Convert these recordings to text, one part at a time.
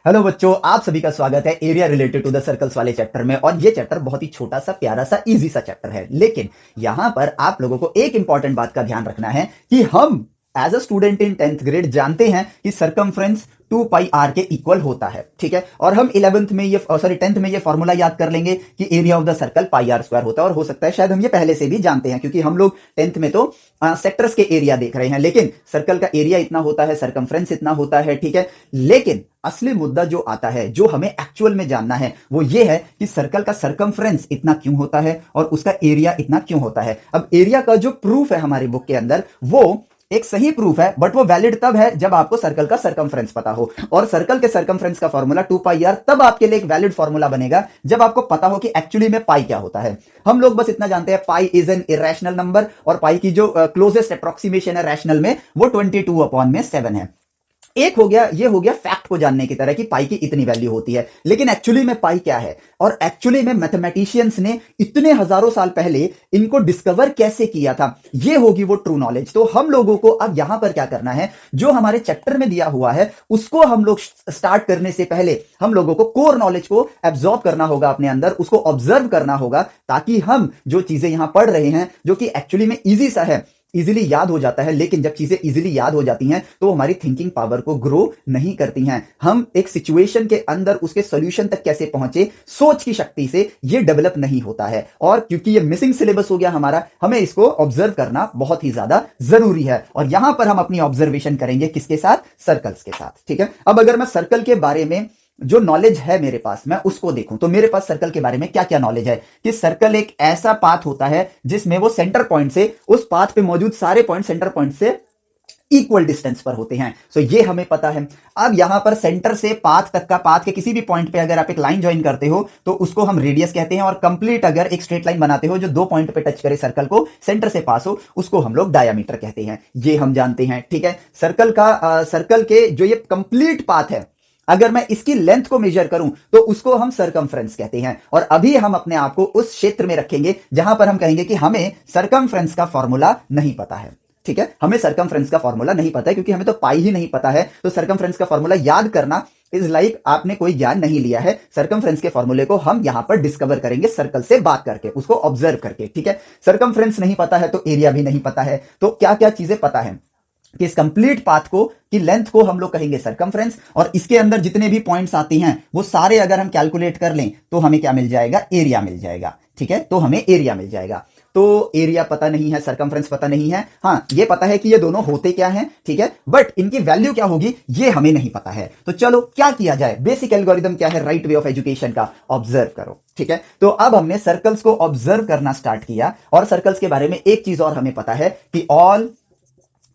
Hello बच्चों, आप सभी का स्वागत है area related to the circles वाले चैप्टर में। और ये चैप्टर बहुत ही छोटा सा प्यारा सा इजी सा चैप्टर है, लेकिन यहां पर आप लोगों को एक इंपॉर्टेंट बात का ध्यान रखना है कि हम as a student in 10th grade जानते हैं कि सरकमफ्रेंस 2 पाई आर के इक्वल होता है, ठीक है। और हम 11th में ये 10th में ये फॉर्मूला याद कर लेंगे कि area of the circle pi r square होता है। और हो सकता है शायद हम ये पहले से भी जानते हैं, क्योंकि हम लोग 10th में तो सेक्टर्स के एरिया देख रहे हैं, लेकिन सर्कल का एरिया इतना होता है, सरकमफ्रेंस इतना होता है, ठीक है। लेकिन असली मुद्दा जो आता है, जो हमें एक्चुअल में जानना है, वो ये है कि सर्कल का सरकमफ्रेंस इतना क्यों होता है और उसका एरिया इतना क्यों होता है। अब एरिया का जो प्रूफ है हमारी बुक के अंदर, वो एक सही प्रूफ है, बट वो वैलिड तब है जब आपको सर्कल का सरकमफ्रेंस पता हो। और सर्कल के सरकमफ्रेंस का फॉर्मूला 2 पाई आर तब आपके लिए एक वैलिड फॉर्मूला बनेगा जब आपको पता हो कि एक्चुअली में पाई क्या होता है। हम लोग बस इतना जानते हैं, pi is an irrational number, और पाई की जो क्लोजेस्ट अप्रोक्सीमेशन है रैशनल में, वो 22/7 है। एक हो गया, ये हो गया फैक्ट को जानने की तरह कि पाई की इतनी वैल्यू होती है। लेकिन एक्चुअली में पाई क्या है, और एक्चुअली में मैथमेटिशियंस ने इतने हजारों साल पहले इनको डिस्कवर कैसे किया था, ये होगी वो ट्रू नॉलेज। तो हम लोगों को अब यहां पर क्या करना है, जो हमारे चैप्टर में दिया हुआ है उसको हम लोग स्टार्ट करने से पहले हम लोगों को कोर नॉलेज को एब्जॉर्ब करना होगा अपने अंदर, उसको ऑब्जर्व करना होगा, ताकि हम जो चीजें यहां पढ़ रहे हैं, जो कि एक्चुअली में इजी सा है, इजीली याद हो जाता है। लेकिन जब चीजें इजीली याद हो जाती हैं तो हमारी थिंकिंग पावर को ग्रो नहीं करती हैं। हम एक सिचुएशन के अंदर उसके सॉल्यूशन तक कैसे पहुंचे, सोच की शक्ति से ये डेवलप नहीं होता है। और क्योंकि ये मिसिंग सिलेबस हो गया हमारा, हमें इसको ऑब्जर्व करना बहुत ही ज्यादा जरूरी है। और यहां पर हम अपनी ऑब्जर्वेशन करेंगे किसके साथ, सर्कल्स के साथ, ठीक है। अब अगर मैं सर्कल के बारे में जो नॉलेज है मेरे पास, मैं उसको देखूं, तो मेरे पास सर्कल के बारे में क्या क्या नॉलेज है कि सर्कल एक ऐसा पाथ होता है जिसमें वो सेंटर पॉइंट से, उस पाथ पे मौजूद सारे पॉइंट सेंटर पॉइंट से इक्वल डिस्टेंस पर होते हैं। सो ये हमें पता है। अब यहां पर सेंटर से पाथ तक का, पाथ के किसी भी पॉइंट पे अगर आप एक लाइन ज्वाइन करते हो तो उसको हम रेडियस कहते हैं, और कंप्लीट अगर एक स्ट्रेट लाइन बनाते हो जो दो पॉइंट पे टच करे सर्कल को, सेंटर से पास हो, उसको हम लोग डायमीटर कहते हैं। ये हम जानते हैं, ठीक है। सर्कल के जो ये कंप्लीट पाथ है, अगर मैं इसकी लेंथ को मेजर करूं तो उसको हम सरकमफ्रेंस कहते हैं। और अभी हम अपने आप को उस क्षेत्र में रखेंगे जहां पर हम कहेंगे कि हमें सरकमफ्रेंस का फॉर्मूला नहीं पता है, ठीक है। हमें सरकमफ्रेंस का फॉर्मूला नहीं पता है, क्योंकि हमें तो पाई ही नहीं पता है। तो सरकमफ्रेंस का फॉर्मूला याद करना इज लाइक आपने कोई ज्ञान नहीं लिया है। सरकमफ्रेंस के फॉर्मूले को हम यहां पर डिस्कवर करेंगे सर्कल से बात करके, उसको ऑब्जर्व करके, ठीक है। सरकमफ्रेंस नहीं पता है तो एरिया भी नहीं पता है। तो क्या क्या चीजें पता है कि इस कंप्लीट पाथ को, की लेंथ को हम लोग कहेंगे सरकमफ्रेंस, और इसके अंदर जितने भी पॉइंट्स आती हैं वो सारे अगर हम कैलकुलेट कर लें तो हमें क्या मिल जाएगा, एरिया मिल जाएगा, ठीक है। तो हमें एरिया मिल जाएगा। तो एरिया पता नहीं है, सरकमफ्रेंस पता नहीं है, हाँ ये पता है कि ये दोनों होते क्या हैं, ठीक है, बट इनकी वैल्यू क्या होगी ये हमें नहीं पता है। तो चलो क्या किया जाए, बेसिक एल्गोरिथम क्या है राइट वे ऑफ एजुकेशन का, ऑब्जर्व करो, ठीक है। तो अब हमने सर्कल्स को ऑब्जर्व करना स्टार्ट किया, और सर्कल्स के बारे में एक चीज और हमें पता है कि all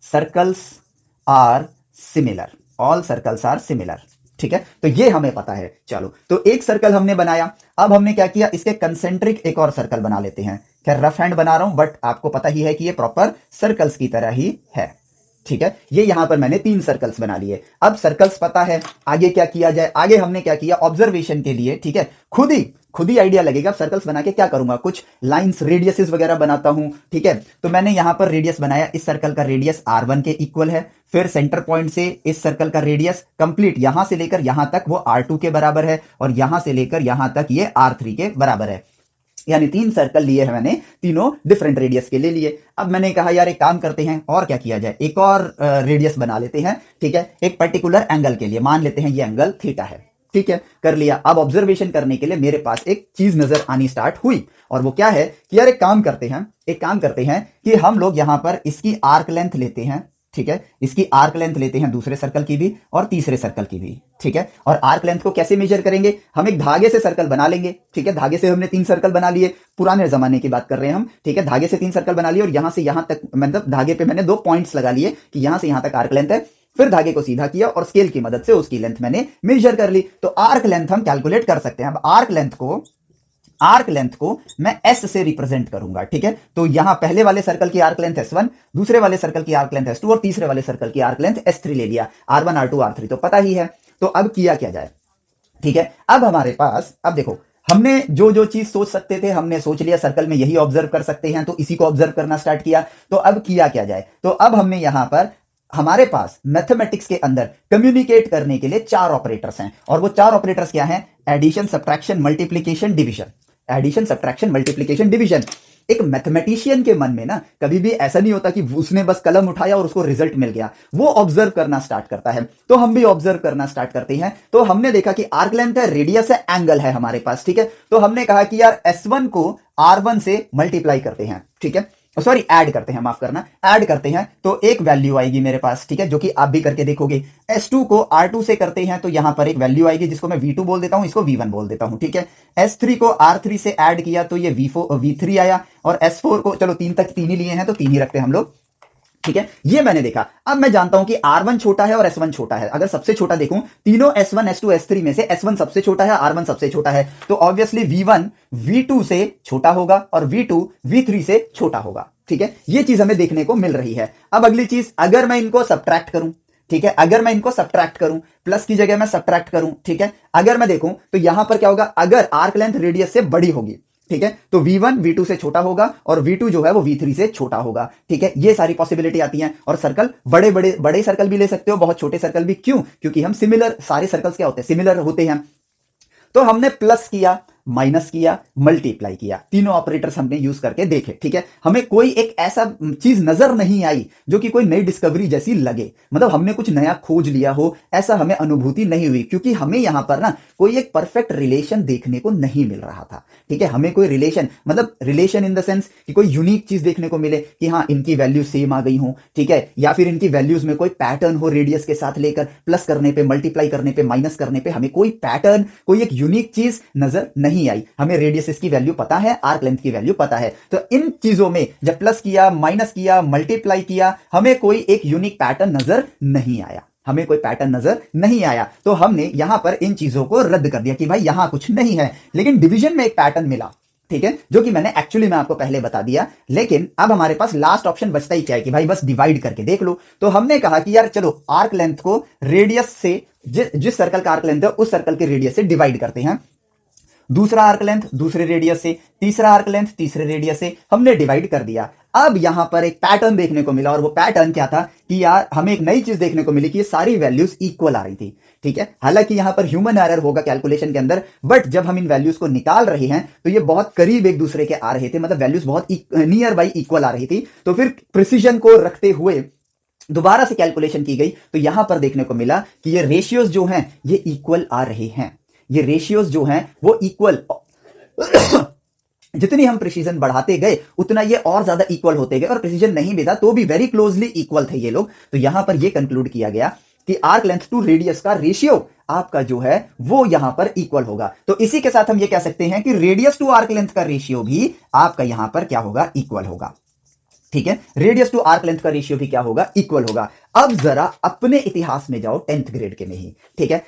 circles are similar, all circles are similar, ठीक है। तो ये हमें पता है। चलो, तो एक सर्कल हमने बनाया। अब हमने क्या किया, इसके कंसेंट्रिक एक और सर्कल बना लेते हैं। खैर रफ हैंड बना रहा हूं, बट आपको पता ही है कि ये प्रॉपर सर्कल्स की तरह ही है, ठीक है। ये यहां पर मैंने 3 सर्कल्स बना लिए। अब सर्कल्स पता है, आगे क्या किया जाए, आगे हमने क्या किया, ऑब्जर्वेशन के लिए, ठीक है, खुद ही आइडिया लगेगा। सर्कल्स बना के क्या करूंगा, कुछ लाइंस रेडियसेस वगैरह बनाता हूं, ठीक है। तो मैंने यहां पर रेडियस बनाया, इस सर्कल का रेडियस r1 के इक्वल है। फिर सेंटर पॉइंट से इस सर्कल का रेडियस कंप्लीट यहां से लेकर यहां तक वो r2 के बराबर है, और यहां से लेकर यहां तक ये r3 के बराबर है। यानी 3 सर्कल लिए हैं मैंने, तीनों डिफरेंट रेडियस के ले लिए। अब मैंने कहा यार एक काम करते हैं, और क्या किया जाए, एक और रेडियस बना लेते हैं, ठीक है, एक पर्टिकुलर एंगल के लिए। मान लेते हैं ये एंगल थीटा है, ठीक है, कर लिया। अब ऑब्जर्वेशन करने के लिए मेरे पास एक चीज नजर आनी स्टार्ट हुई, और वो क्या है कि यार एक काम करते हैं कि हम लोग यहां पर इसकी आर्क लेंथ लेते हैं, ठीक है, इसकी आर्क लेंथ लेते हैं, दूसरे सर्कल की भी और तीसरे सर्कल की भी, ठीक है। और आर्क लेंथ को कैसे मेजर करेंगे, हम एक धागे से सर्कल बना लेंगे, ठीक है। धागे से हमने 3 सर्कल बना लिए, पुराने जमाने की बात कर रहे हैं हम, ठीक है। धागे से 3 सर्कल बना लिए, और यहां से यहां तक, मतलब धागे पे मैंने 2 पॉइंट्स लगा लिए कि यहां से यहां तक आर्क लेंथ है। फिर धागे को सीधा किया और स्केल की मदद से उसकी लेंथ मैंने मेजर कर ली। तो आर्क लेंथ हम कैलकुलेट कर सकते हैं। अब आर्क लेंथ को मैं एस से रिप्रेजेंट करूंगा, ठीक है। तो यहां पहले वाले सर्कल की आर्क लेंथ S1, दूसरे वाले सर्कल की आर्क लेंथ S2, और तीसरे वाले सर्कल की आर्क लेंथ S3 ले लिया। R1 R2 R3 तो पता ही है। तो अब किया क्या जाए, ठीक है। अब हमारे पास, अब देखो, हमने जो जो चीज सोच सकते थे हमने सोच लिया, सर्कल में यही ऑब्जर्व कर सकते हैं, तो इसी को ऑब्जर्व करना स्टार्ट किया। तो अब किया क्या जाए, तो अब हमने यहां पर हमारे पास मैथमेटिक्स के अंदर कम्युनिकेट करने के लिए 4 ऑपरेटर्स हैं, और वो 4 ऑपरेटर्स क्या हैं? Addition, subtraction, multiplication, division. Addition, subtraction, multiplication, division. एक मैथमेटिशियन के मन में ना कभी भी ऐसा नहीं होता कि उसने बस कलम उठाया और उसको रिजल्ट मिल गया, वो ऑब्जर्व करना स्टार्ट करता है। तो हम भी ऑब्जर्व करना स्टार्ट करते हैं। तो हमने देखा कि आर्क लेंथ है, रेडियस है, एंगल है हमारे पास, ठीक है। तो हमने कहा कि यार S1 को R1 से मल्टीप्लाई करते हैं, ठीक है, सॉरी ऐड करते हैं, माफ करना, ऐड करते हैं तो एक वैल्यू आएगी मेरे पास, ठीक है, जो कि आप भी करके देखोगे। S2 को R2 से करते हैं तो यहां पर एक वैल्यू आएगी जिसको मैं V2 बोल देता हूं, इसको V1 बोल देता हूं, ठीक है। S3 को R3 से ऐड किया तो ये V3 आया, और S4 को, चलो 3 तक 3 ही लिए हैं तो 3 ही रखते हैं हम लोग, ठीक है। ये मैंने देखा। अब मैं जानता हूं कि R1 छोटा है और S1 छोटा है। अगर सबसे छोटा देखूं, तीनों S1 S2 S3 में से S1 सबसे छोटा है, R1 सबसे छोटा है, तो ऑब्वियसली V1 V2 से छोटा होगा और V2 V3 से छोटा होगा, ठीक है। ये चीज हमें देखने को मिल रही है। अब अगली चीज, अगर मैं इनको सब्ट्रैक्ट करूं, ठीक है, अगर मैं इनको सब्ट्रैक्ट करूं, प्लस की जगह मैं सब्ट्रैक्ट करूं, ठीक है, अगर मैं देखूं तो यहां पर क्या होगा, अगर आर्क लेंथ रेडियस से बड़ी होगी, ठीक है, तो V1 V2 से छोटा होगा और V2 जो है वो V3 से छोटा होगा, ठीक है। ये सारी पॉसिबिलिटी आती हैं। और सर्कल, बड़े बड़े बड़े सर्कल भी ले सकते हो, बहुत छोटे सर्कल भी। क्यों? क्योंकि हम सिमिलर, सारे सर्कल्स क्या होते हैं? सिमिलर होते हैं। तो हमने प्लस किया, माइनस किया, मल्टीप्लाई किया, तीनों ऑपरेटर्स हमने यूज करके देखे, ठीक है। हमें कोई एक ऐसा चीज नजर नहीं आई जो कि कोई नई डिस्कवरी जैसी लगे, मतलब हमने कुछ नया खोज लिया हो, ऐसा हमें अनुभूति नहीं हुई, क्योंकि हमें यहां पर ना कोई एक परफेक्ट रिलेशन देखने को नहीं मिल रहा था, ठीक है। हमें कोई रिलेशन, मतलब रिलेशन इन द सेंस कि कोई यूनिक चीज देखने को मिले कि हाँ इनकी वैल्यू सेम आ गई हो, ठीक है, या फिर इनकी वैल्यूज में कोई पैटर्न हो, रेडियस के साथ लेकर प्लस करने पे, मल्टीप्लाई करने पे, माइनस करने पे हमें कोई पैटर्न, कोई एक यूनिक चीज नजर नहीं आई। हमें रेडियस की वैल्यू पता है, आर्क लेंथ की वैल्यू पता है, तो इन चीजों में जब प्लस किया, माइनस किया, मल्टीप्लाई किया, हमें कोई एक यूनिक पैटर्न नजर नहीं आया, हमें कोई पैटर्न नजर नहीं आया। तो हमने यहां पर इन चीजों को रद्द कर दिया कि भाई यहां कुछ नहीं है। लेकिन डिवीजन में एक पैटर्न मिला, ठीक है, जो कि मैंने एक्चुअली मैं आपको पहले बता दिया। लेकिन अब हमारे पास लास्ट ऑप्शन बचता ही क्या है कि भाई बस डिवाइड करके देख लो। तो हमने कहा कि यार चलो आर्क लेंथ को रेडियस से, जिस सर्कल का आर्क लेंथ है उस सर्कल के रेडियस से डिवाइड करते हैं। दूसरा आर्क लेंथ दूसरे रेडियस से, तीसरा आर्क लेंथ तीसरे रेडियस से, हमने डिवाइड कर दिया। अब यहां पर एक पैटर्न देखने को मिला, और वो पैटर्न क्या था कि यार हमें एक नई चीज देखने को मिली कि ये सारी वैल्यूज इक्वल आ रही थी, ठीक है। हालांकि यहां पर ह्यूमन एरर होगा कैलकुलेशन के अंदर, बट जब हम इन वैल्यूज को निकाल रहे हैं तो ये बहुत करीब एक दूसरे के आ रहे थे, मतलब वैल्यूज बहुत नियर बाई इक्वल आ रही थी। तो फिर प्रिसीजन को रखते हुए दोबारा से कैलकुलेशन की गई, तो यहां पर देखने को मिला कि ये रेशियोज जो हैं ये इक्वल आ रहे हैं, ये रेशियोज जो हैं वो इक्वल जितनी हम प्रिसीजन बढ़ाते गए उतना ये और ज्यादा इक्वल होते गए, और प्रिसीजन नहीं भी था तो भी वेरी क्लोजली इक्वल थे ये लोग। तो यहां पर ये कंक्लूड किया गया कि आर्क लेंथ टू रेडियस का रेशियो आपका जो है वो यहां पर इक्वल होगा। तो इसी के साथ हम ये कह सकते हैं कि रेडियस टू आर्क लेंथ का रेशियो भी आपका यहां पर क्या होगा? इक्वल होगा, ठीक है। रेडियस टू आर्क लेंथ का रेशियो भी क्या होगा? इक्वल होगा। अब जरा अपने इतिहास में जाओ, 10th ग्रेड के में ही, ठीक है।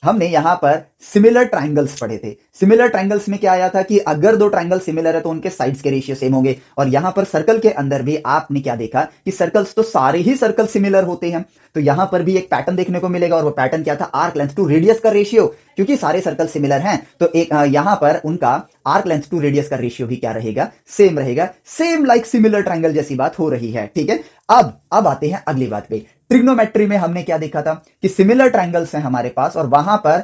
हमने यहां पर सिमिलर ट्राइंगल्स पढ़े थे। सिमिलर ट्राइंगल्स में क्या आया था कि अगर दो ट्राइंगल सिमिलर है तो उनके साइड्स के रेशियो सेम होंगे, और यहां पर सर्कल के अंदर भी आपने क्या देखा कि सर्कल्स तो सारे ही सर्कल सिमिलर होते हैं। तो यहां पर भी एक पैटर्न देखने को मिलेगा, और वो पैटर्न क्या था? आर्क लेंथ टू रेडियस का रेशियो। क्योंकि सारे सर्कल सिमिलर हैं तो एक यहां पर उनका आर्क लेंथ टू रेडियस का रेशियो भी क्या रहेगा? सेम रहेगा। सेम लाइक सिमिलर ट्राइंगल जैसी बात हो रही है, ठीक है। अब आते हैं अगली बात पे। ट्रिग्नोमेट्री में हमने क्या देखा था कि सिमिलर ट्राइंगल्स हैं हमारे पास, और वहां पर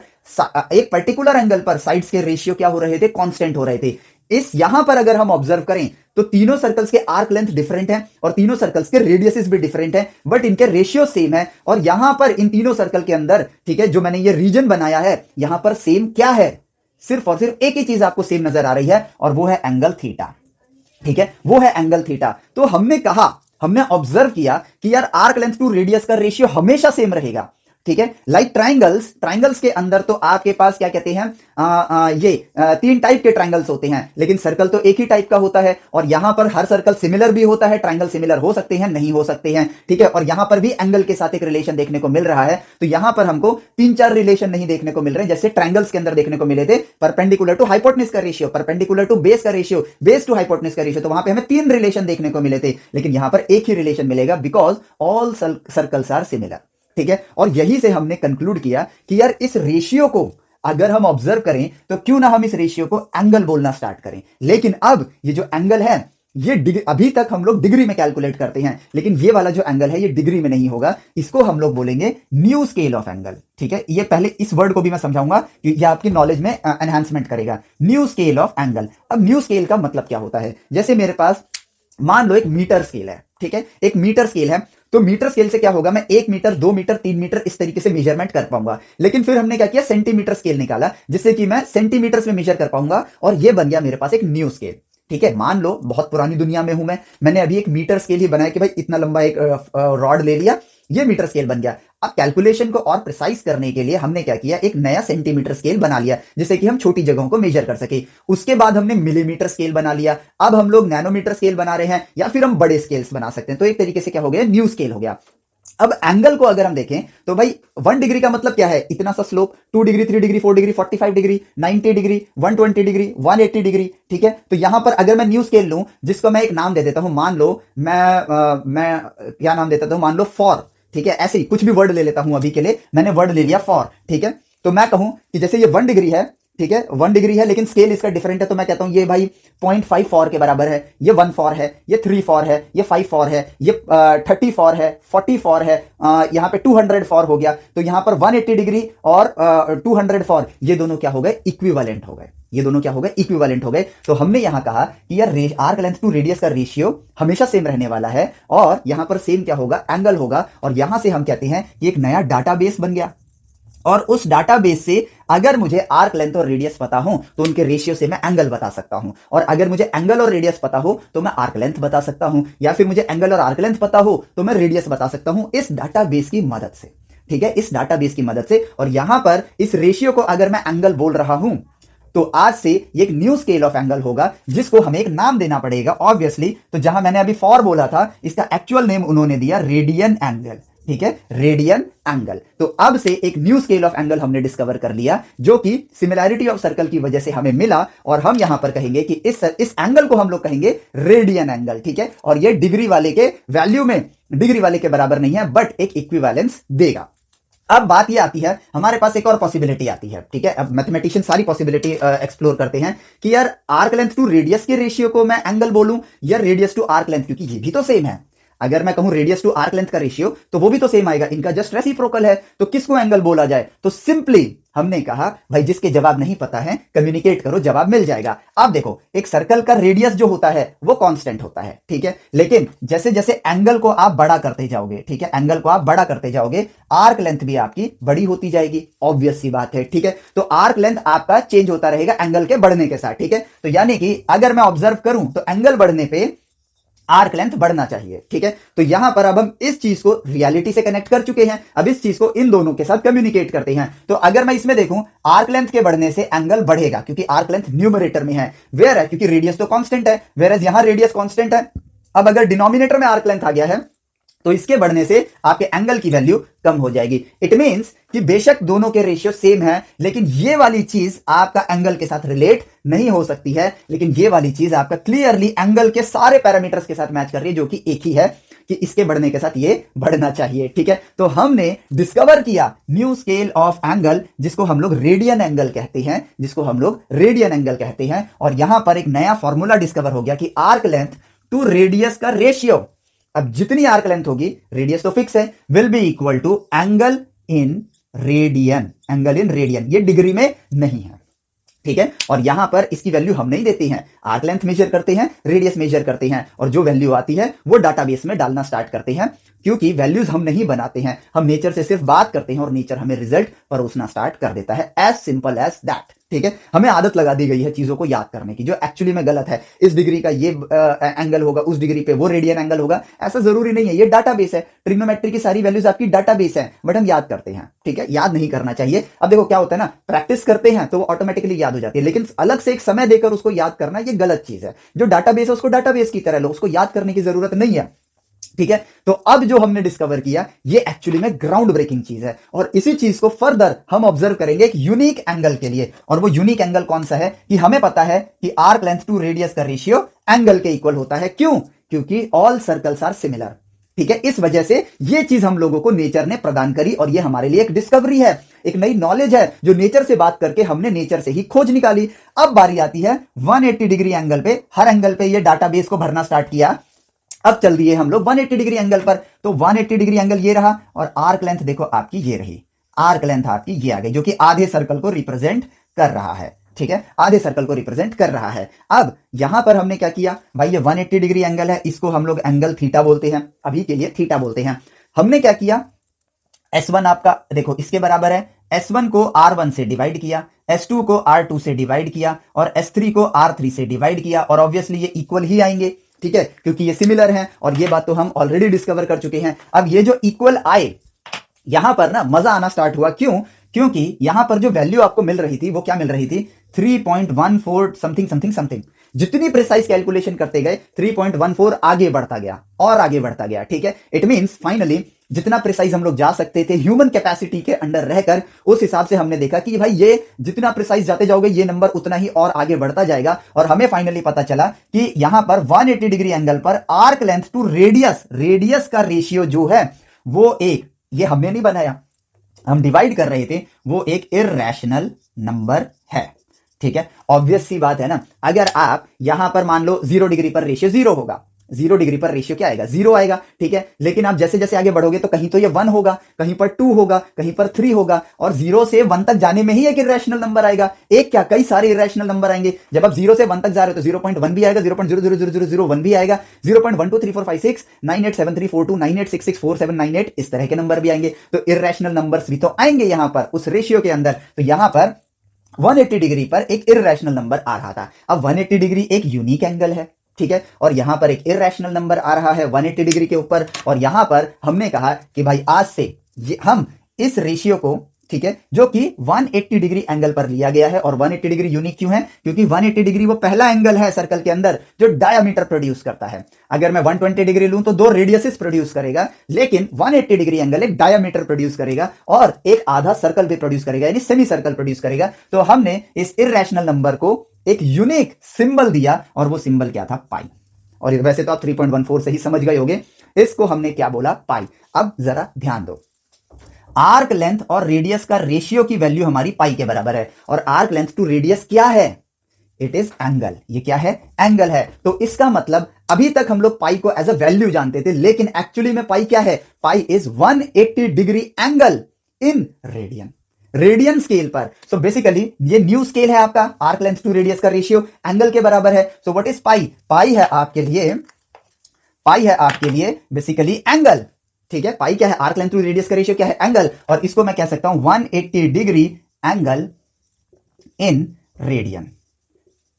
एक पर्टिकुलर एंगल पर साइड्स के रेशियो क्या हो रहे थे? कांस्टेंट हो रहे थे। इस यहां पर अगर हम ऑब्जर्व करें तो तीनों सर्कल्स के आर्क लेंथ डिफरेंट है और तीनों सर्कल्स के रेडियसेस भी डिफरेंट है, बट इनके रेशियो सेम है। और यहां पर इन तीनों सर्कल के अंदर, ठीक है, जो मैंने ये रीजन बनाया है, यहां पर सेम क्या है? सिर्फ और सिर्फ एक ही चीज आपको सेम नजर आ रही है, और वो है एंगल थीटा, ठीक है, वो है एंगल थीटा। तो हमने ऑब्जर्व किया कि यार आर्क लेंथ टू रेडियस का रेशियो हमेशा सेम रहेगा, ठीक है। लाइक ट्राइंगल्स के अंदर तो आपके पास क्या कहते हैं, तीन टाइप के ट्राइंगल्स होते हैं, लेकिन सर्कल तो एक ही टाइप का होता है। और यहां पर हर सर्कल सिमिलर भी होता है, ट्राइंगल सिमिलर हो सकते हैं, नहीं हो सकते हैं, ठीक है। और यहां पर भी एंगल के साथ एक रिलेशन देखने को मिल रहा है। तो यहां पर हमको 3-4 रिलेशन नहीं देखने को मिल रहे, जैसे ट्राइंगल्स के अंदर देखने को मिले थे परपेंडिकुलर टू हाइपोटेन्यूज का रेशियो, परपेंडिकुलर टू बेस का रेशियो, बेस टू हाइपोटेन्यूज का रेशियो। तो वहां पे हमें 3 रिलेशन देखने को मिले थे, लेकिन यहां पर एक ही रिलेशन मिलेगा, because all circles are similar, ठीक है। और यही से हमने कंक्लूड किया कि यार इस रेशियो को अगर हम ऑब्जर्व करें तो क्यों ना हम इस रेशियो को एंगल बोलना स्टार्ट करें। लेकिन अब ये जो एंगल है ये अभी तक हम लोग डिग्री में कैलकुलेट करते हैं, लेकिन ये वाला जो एंगल है ये डिग्री में नहीं होगा, इसको हम लोग बोलेंगे न्यू स्केल ऑफ एंगल। ठीक है, ये पहले इस वर्ड को भी मैं समझाऊंगा कि ये आपकी नॉलेज में एनहांसमेंट करेगा। New scale of angle. अब न्यू स्केल का मतलब क्या होता है, जैसे मेरे पास मान लो एक मीटर स्केल है, ठीक है, एक मीटर स्केल है, तो मीटर स्केल से क्या होगा, मैं 1 मीटर 2 मीटर 3 मीटर इस तरीके से मेजरमेंट कर पाऊंगा। लेकिन फिर हमने क्या किया, सेंटीमीटर स्केल निकाला, जिससे कि मैं सेंटीमीटर में मेजर कर पाऊंगा, और ये बन गया मेरे पास एक न्यू स्केल। ठीक है, मान लो बहुत पुरानी दुनिया में हूं मैंने अभी एक मीटर स्केल ही बनाया कि भाई इतना लंबा एक रॉड ले लिया, ये मीटर स्केल बन गया। अब कैलकुलेशन को और प्रिसाइज करने के लिए हमने क्या किया, एक नया सेंटीमीटर स्केल बना लिया, जिससे कि हम छोटी जगहों को मेजर कर सके। उसके बाद हमने मिलीमीटर स्केल बना लिया, अब हम लोग नैनोमीटर स्केल बना रहे हैं, या फिर हम बड़े स्केल्स बना सकते हैं। तो एक तरीके से क्या हो गया, न्यू स्केल हो गया। अब एंगल को अगर हम देखें तो भाई 1 डिग्री का मतलब क्या है, इतना सा slope, 2 degree 3 degree 4 degree 45 degree 90 degree 120 degree 180 degree. ठीक है, तो यहां पर अगर मैं न्यू स्केल लूं, जिसको मैं एक नाम दे देता हूं, मान लो मैं क्या नाम देता हूं, मान लो फॉर। ठीक है, ऐसे ही कुछ भी वर्ड ले लेता हूं, अभी के लिए मैंने वर्ड ले लिया फॉर। ठीक है, तो मैं कहूं कि जैसे ये 1 डिग्री है, ठीक है, 1 डिग्री है, लेकिन स्केल इसका डिफरेंट है, तो मैं कहता हूं ये भाई 0.5 फॉर के बराबर है, ये 1 फॉर है, ये 3 फॉर है, ये 5 फॉर है, ये 30 फॉर है, 40 फॉर है, यहां पे 200 फॉर हो गया। तो यहां पर 180 डिग्री और 200 फॉर, ये दोनों क्या हो गए, इक्विवेलेंट हो गए। ये दोनों क्या हो गए, इक्विवेलेंट हो गए। तो हमने यहां कहा कि यार आर्क लेंथ टू रेडियस का रेशियो हमेशा सेम रहने वाला है, और यहां पर सेम क्या होगा, एंगल होगा। और यहां से हम कहते हैं कि एक नया डाटाबेस बन गया, और उस डाटाबेस से अगर मुझे आर्क लेंथ और रेडियस पता हो तो उनके रेशियो से मैं एंगल बता सकता हूं, और अगर मुझे एंगल और रेडियस पता हो तो मैं आर्क लेंथ बता सकता हूं, या फिर मुझे एंगल और आर्क लेंथ पता हो तो मैं रेडियस बता सकता हूं इस डाटाबेस की मदद से। ठीक है, इस डाटाबेस की मदद से। और यहां पर इस रेशियो को अगर मैं एंगल बोल रहा हूं, तो आज से एक न्यू स्केल ऑफ एंगल होगा, जिसको हमें एक नाम देना पड़ेगा ऑब्वियसली। तो जहां मैंने अभी फॉर बोला था, इसका एक्चुअल नेम उन्होंने दिया रेडियन एंगल। ठीक है, रेडियन एंगल। तो अब से एक न्यू स्केल ऑफ एंगल हमने डिस्कवर कर लिया, जो कि सिमिलैरिटी ऑफ सर्कल की वजह से हमें मिला, और हम यहां पर कहेंगे कि इस एंगल को हम लोग कहेंगे रेडियन एंगल। ठीक है, और ये डिग्री वाले के वैल्यू में डिग्री वाले के बराबर नहीं है, बट एक इक्विवेलेंस देगा। अब बात ये आती है, हमारे पास एक और पॉसिबिलिटी आती है। ठीक है, अब मैथमेटिशियन सारी पॉसिबिलिटी एक्सप्लोर करते हैं कि यार आर्क लेंथ टू रेडियस के रेशियो को मैं एंगल बोलूं, या रेडियस टू आर्क लेंथ, क्योंकि ये भी तो सेम है। अगर मैं कहूं रेडियस टू आर्क लेंथ का रेशियो, तो वो भी तो सेम आएगा, इनका जस्ट रेसिप्रोकल है। तो किसको एंगल बोला जाए, तो सिंपली हमने कहा भाई जिसके जवाब नहीं पता है कम्युनिकेट करो, जवाब मिल जाएगा। आप देखो, एक सर्कल का रेडियस जो होता है वो कांस्टेंट होता है। ठीक है, लेकिन जैसे जैसे एंगल को आप बड़ा करते जाओगे, ठीक है, एंगल को आप बड़ा करते जाओगे, आर्क लेंथ भी आपकी बड़ी होती जाएगी, ऑब्वियस सी बात है। ठीक है, तो आर्क लेंथ आपका चेंज होता रहेगा एंगल के बढ़ने के साथ। ठीक है, तो यानी कि अगर मैं ऑब्जर्व करूं तो एंगल बढ़ने पे आर्क लेंथ बढ़ना चाहिए। ठीक है, तो यहां पर अब हम इस चीज को रियलिटी से कनेक्ट कर चुके हैं, अब इस चीज को इन दोनों के साथ कम्युनिकेट करते हैं। तो अगर मैं इसमें देखूं, आर्क लेंथ के बढ़ने से एंगल बढ़ेगा, क्योंकि आर्क लेंथ न्यूमरेटर में है, वेयर है क्योंकि रेडियस तो कांस्टेंट है, वेयर यहां रेडियस कांस्टेंट है। अब अगर डिनोमिनेटर में आर्क लेंथ आ गया है, तो इसके बढ़ने से आपके एंगल की वैल्यू कम हो जाएगी। इट मींस कि बेशक दोनों के रेशियो सेम है, लेकिन ये वाली चीज आपका एंगल के साथ रिलेट नहीं हो सकती है, लेकिन ये वाली चीज आपका क्लियरली एंगल के सारे पैरामीटर्स के साथ मैच कर रही है, जो कि एक ही है कि इसके बढ़ने के साथ ये बढ़ना चाहिए। ठीक है, तो हमने डिस्कवर किया न्यू स्केल ऑफ एंगल, जिसको हम लोग रेडियन एंगल कहते हैं, जिसको हम लोग रेडियन एंगल कहते हैं। और यहां पर एक नया फॉर्मूला डिस्कवर हो गया कि आर्क लेंथ टू रेडियस का रेशियो, अब जितनी आर्क लेंथ होगी, रेडियस तो फिक्स है, will be equal to angle in radian. Angle in radian, ये डिग्री में नहीं है। ठीक है, और यहां पर इसकी वैल्यू हम नहीं देते हैं, आर्क लेंथ मेजर करते हैं, रेडियस मेजर करते हैं, और जो वैल्यू आती है वो डाटाबेस में डालना स्टार्ट करते हैं, क्योंकि वैल्यूज हम नहीं बनाते हैं, हम नेचर से सिर्फ बात करते हैं और नेचर हमें रिजल्ट परोसना स्टार्ट कर देता है। As simple as that. ठीक है, हमें आदत लगा दी गई है चीजों को याद करने की, जो एक्चुअली में गलत है। इस डिग्री का ये एंगल होगा, उस डिग्री पे वो रेडियन एंगल होगा, ऐसा जरूरी नहीं है। ये डाटाबेस है, ट्रिग्नोमेट्री की सारी वैल्यूज आपकी डाटाबेस है, बट हम याद करते हैं। ठीक है, याद नहीं करना चाहिए। अब देखो क्या होता है ना, प्रैक्टिस करते हैं तो वो ऑटोमेटिकली याद हो जाती है, लेकिन अलग से एक समय देकर उसको याद करना ये गलत चीज है। जो डाटाबेस है उसको डाटाबेस की तरह लो, उसको याद करने की जरूरत नहीं है। ठीक है, तो अब जो हमने डिस्कवर किया ये एक्चुअली में ग्राउंड ब्रेकिंग चीज है, और इसी चीज को फर्दर हम ऑब्जर्व करेंगे एक यूनिक एंगल के लिए। और वो यूनिक एंगल कौन सा है, कि हमें पता है कि आर्क लेंथ टू रेडियस का रेशियो एंगल के इक्वल होता है। क्यों, क्योंकि ऑल सर्कल्स आर सिमिलर। ठीक है, इस वजह से ये चीज हम लोगों को नेचर ने प्रदान करी और ये हमारे लिए एक डिस्कवरी है, एक नई नॉलेज है जो नेचर से बात करके हमने नेचर से ही खोज निकाली। अब बारी आती है 180 डिग्री एंगल पे, हर एंगल पे ये डाटाबेस को भरना स्टार्ट किया। अब चल दिए हम लोग 180 डिग्री एंगल पर, तो 180 डिग्री एंगल ये रहा और आर्क लेंथ देखो आपकी ये रही, आर्क लेंथ आपकी ये आ गई जो कि आधे सर्कल को रिप्रेजेंट कर रहा है। ठीक है, आधे सर्कल को रिप्रेजेंट कर रहा है। अब यहां पर हमने क्या किया भाई, ये 180 डिग्री एंगल है, इसको हम लोग एंगल थीटा बोलते हैं, अभी के लिए थीटा बोलते हैं। हमने क्या किया, S1 आपका देखो इसके बराबर है, S1 को R1 से डिवाइड किया, S2 को R2 से डिवाइड किया और S3 को R3 से डिवाइड किया और ऑब्वियसली ये इक्वल ही आएंगे। ठीक है, क्योंकि ये सिमिलर हैं और ये बात तो हम ऑलरेडी डिस्कवर कर चुके हैं। अब ये जो इक्वल आए, यहां पर ना मजा आना स्टार्ट हुआ। क्यों? क्योंकि यहां पर जो वैल्यू आपको मिल रही थी वो क्या मिल रही थी, 3.14 समथिंग समथिंग समथिंग। जितनी प्रिसाइज कैलकुलेशन करते गए 3.14 आगे बढ़ता गया और आगे बढ़ता गया। ठीक है, इट मींस फाइनली जितना प्रिसाइज हम लोग जा सकते थे ह्यूमन कैपेसिटी के अंडर रहकर, उस हिसाब से हमने देखा कि भाई ये जितना प्रिसाइज जाते जाओगे ये नंबर उतना ही और आगे बढ़ता जाएगा। और हमें फाइनली पता चला कि यहां पर 180 डिग्री एंगल पर आर्क लेंथ टू रेडियस का रेशियो जो है वो एक, ये हमने नहीं बनाया, हम डिवाइड कर रहे थे, वो एक इररेशनल नंबर है। ठीक है, ऑब्वियस सी बात है ना, अगर आप यहां पर मान लो 0 डिग्री पर रेशियो 0 होगा, 0 डिग्री पर रेशियो क्या आएगा, 0 आएगा। ठीक है, लेकिन आप जैसे जैसे आगे बढ़ोगे तो कहीं तो ये 1 होगा, कहीं पर 2 होगा, कहीं पर 3 होगा और 0 से 1 तक जाने में ही एक इररेशनल नंबर आएगा। एक क्या, कई सारे इररेशनल नंबर आएंगे। जब आप 0 से 1 तक जा रहे हो तो 0.1 भी आएगा, 0.00001 भी आएगा, 0.12345698734298664798 इस तरह के नंबर भी आएंगे। तो इररेशनल नंबर्स भी तो आएंगे यहां पर उस रेशियो के अंदर। तो यहां पर 180 डिग्री पर एक इररेशनल नंबर आ रहा था। अब 180 डिग्री एक यूनिक एंगल है। ठीक है, और यहां पर एक इररेशनल नंबर आ रहा है 180 डिग्री के ऊपर। और यहां पर हमने कहा कि भाई आज से हम इस रेशियो को, ठीक है, जो कि 180 डिग्री एंगल पर लिया गया है। और 180 डिग्री यूनिक क्यों है, क्योंकि 180 डिग्री वो पहला एंगल है सर्कल के अंदर जो डायमीटर प्रोड्यूस करता है। अगर मैं 120 डिग्री लूं तो 2 रेडियसेस प्रोड्यूस करेगा, लेकिन 180 डिग्री एंगल एक डायमीटर प्रोड्यूस करेगा और एक आधा सर्कल भी प्रोड्यूस करेगा, यानी सेमी सर्कल प्रोड्यूस करेगा। तो हमने इस इररेशनल नंबर को एक यूनिक सिंबल दिया और वो सिंबल क्या था, पाई। और वैसे तो आप 3.14 से ही समझ गए होंगे, इसको हमने क्या बोला, पाई। अब जरा ध्यान दो, आर्क लेंथ और रेडियस का रेशियो की वैल्यू हमारी पाई के बराबर है। और आर्क लेंथ टू रेडियस क्या है, इट इज एंगल। ये क्या है, एंगल है। तो इसका मतलब अभी तक हम लोग पाई को एज अ वैल्यू जानते थे, लेकिन एक्चुअली में पाई क्या है, pi is 180 degree angle in radian, radian scale पर। सो बेसिकली ये न्यू स्केल है आपका, आर्क लेंथ टू रेडियस का रेशियो एंगल के बराबर है। सो व्हाट इज पाई, पाई है आपके लिए बेसिकली एंगल। ठीक है, पाई क्या है, आर्क लेंथ टू रेडियस का रेशियो क्या है, एंगल। और इसको मैं कह सकता हूं 180 डिग्री एंगल इन रेडियन।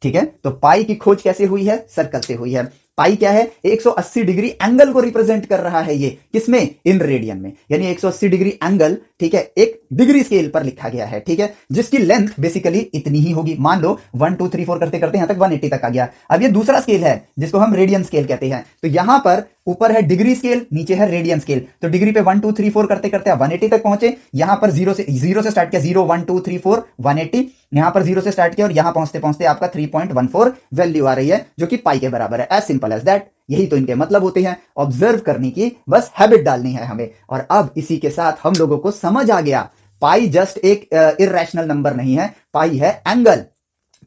ठीक है, तो पाई की खोज कैसे हुई है, सर्कल से हुई है। पाई क्या है, 180 डिग्री एंगल को रिप्रेजेंट कर रहा है ये, किसमें, इन रेडियन में, यानी 180 डिग्री एंगल, ठीक है, एक डिग्री स्केल पर लिखा गया है। ठीक है, जिसकी लेंथ बेसिकली इतनी ही होगी। मान लो 1 2 3 4 करते करते यहां तक 180 तक आ गया। अब ये दूसरा स्केल है जिसको हम रेडियन स्केल कहते हैं। तो यहां पर ऊपर है डिग्री स्केल, नीचे है रेडियन स्केल। तो डिग्री पे 1 2 3 4 करते करते आप 180 तक पहुंचे। यहां पर 0 से स्टार्ट किया, 0 1 2 3 4 180। यहां पर 0 से स्टार्ट किया और यहां पहुंचते पहुंचते आपका 3.14 वैल्यू आ रही है, जो कि पाई के बराबर है। As simple as that. यही तो इनके मतलब होते हैं, ऑब्जर्व करने की बस हैबिट डालनी है हमें। और अब इसी के साथ हम लोगों को समझ आ गया, पाई जस्ट एक इररेशनल नंबर नहीं है, पाई है एंगल।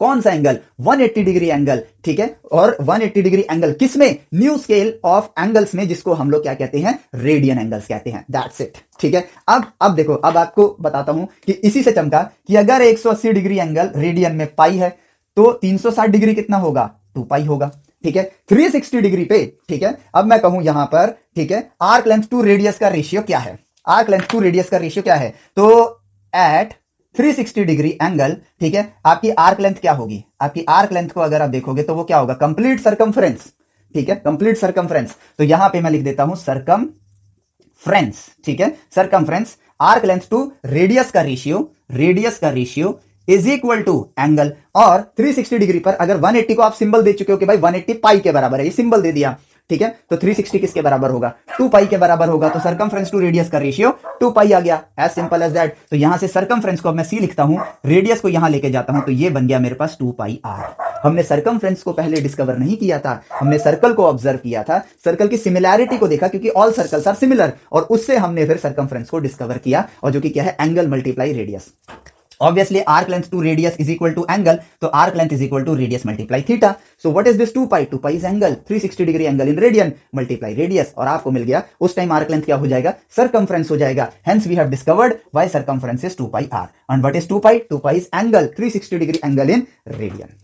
कौन सा एंगल, 180 डिग्री एंगल। ठीक है, और 180 डिग्री एंगल किसमें, न्यू स्केल ऑफ एंगल्स में, जिसको हम लोग क्या कहते हैं, रेडियन एंगल्स कहते हैं। That's it. ठीक है, अब देखो, अब आपको बताता हूं कि इसी से चमका कि अगर 180 डिग्री एंगल रेडियन में पाई है तो 360 डिग्री कितना होगा, 2 पाई होगा। ठीक है, 360 डिग्री पे, ठीक है, अब मैं कहूं यहां पर, ठीक है, आर्क लेंथ टू रेडियस का रेशियो क्या है, आर्क लेंथ टू रेडियस का रेशियो क्या है, तो एट 360 डिग्री एंगल, ठीक है, आपकी आर्क लेंथ क्या होगी, आपकी आर्क लेंथ को अगर आप देखोगे तो वो क्या होगा, कंप्लीट सर्कमफ्रेंस। ठीक है, कंप्लीट सर्कमफ्रेंस। तो यहां पे मैं लिख देता हूं सर्कमफ्रेंस। ठीक है, circumference, arc length to radius का ratio is equal to angle. और 360 डिग्री पर अगर 180 को आप सिंबल दे चुके हो कि भाई 180 पाई के बराबर है, ये सिंबल दे दिया। ठीक है, तो 360 किसके बराबर होगा, 2 पाई के बराबर होगा। तो सर्कमफ्रेंस टू रेडियस का रेशियो 2 पाई आ गया, एज सिंपल एज दैट। तो यहां से सर्कमफ्रेंस को मैं सी लिखता हूं, रेडियस को यहां लेके जाता हूं, तो ये बन गया मेरे पास 2 पाई आर। हमने सरकमफ्रेंस को पहले डिस्कवर नहीं किया था, हमने सर्कल को ऑब्जर्व किया था, सर्कल की सिमिलैरिटी को देखा क्योंकि ऑल सर्कल्स आर सिमिलर, और उससे हमने फिर सरकमफ्रेंस को डिस्कवर किया, और जो कि क्या है, angle multiply radius. Obviously, arc length to radius is equal to angle. So arc length is equal to radius multiply theta. So what is this 2 pi? 2 pi is angle. 360 degree angle in radian multiply radius. और आपको मिल गया उस time arc length क्या हो जाएगा, circumference हो जाएगा. Hence we have discovered why circumference is 2 pi r. And what is 2 pi? 2 pi is angle. 360 degree angle in radian.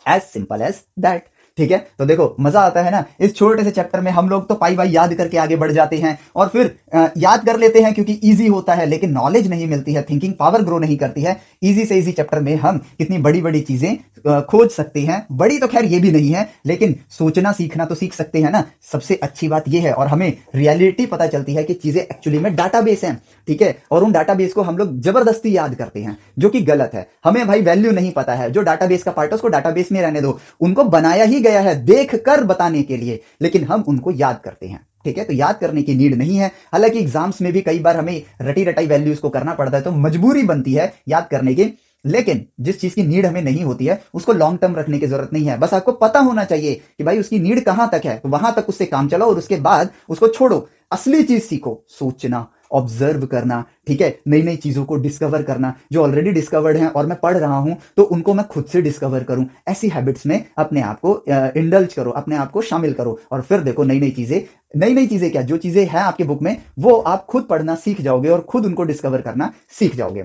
As simple as that. ठीक है, तो देखो मजा आता है ना, इस छोटे से चैप्टर में हम लोग तो पाई बाई याद करके आगे बढ़ जाते हैं और फिर याद कर लेते हैं क्योंकि इजी होता है, लेकिन नॉलेज नहीं मिलती है, थिंकिंग पावर ग्रो नहीं करती है। इजी से इजी चैप्टर में हम कितनी बड़ी बड़ी चीजें खोज सकते हैं, बड़ी तो खैर ये भी नहीं है, लेकिन सोचना सीखना तो सीख सकते हैं ना, सबसे अच्छी बात ये है। और हमें रियलिटी पता चलती है कि चीजें एक्चुअली में डाटाबेस हैं, ठीक है, और उन डाटाबेस को हम लोग जबरदस्ती याद करते हैं, जो कि गलत है। हमें भाई वैल्यू नहीं पता है, जो डाटाबेस का पार्ट है उसको डाटाबेस में रहने दो, उनको बनाया ही गया है देख कर बताने के लिए, लेकिन हम उनको याद करते हैं, ठीक है। तो याद करने की नीड नहीं है, हालांकि एग्जाम्स में भी कई बार हमें रटी रटाई वैल्यूज को करना पड़ता है, तो मजबूरी बनती है याद करने की, लेकिन जिस चीज की नीड हमें नहीं होती है उसको लॉन्ग टर्म रखने की जरूरत नहीं है। बस आपको पता होना चाहिए कि भाई उसकी नीड कहां तक है, तो वहां तक उससे काम चलाओ और उसके बाद उसको छोड़ो। असली चीज सीखो, सोचना, ऑब्जर्व करना, ठीक है, नई नई चीजों को डिस्कवर करना, जो ऑलरेडी डिस्कवर्ड हैं और मैं पढ़ रहा हूं तो उनको मैं खुद से डिस्कवर करूं। ऐसी हैबिट्स में अपने आप को इंडल्ज करो, अपने आप को शामिल करो, और फिर देखो नई नई चीजें क्या, जो चीजें हैं आपके बुक में वो आप खुद पढ़ना सीख जाओगे और खुद उनको डिस्कवर करना सीख जाओगे।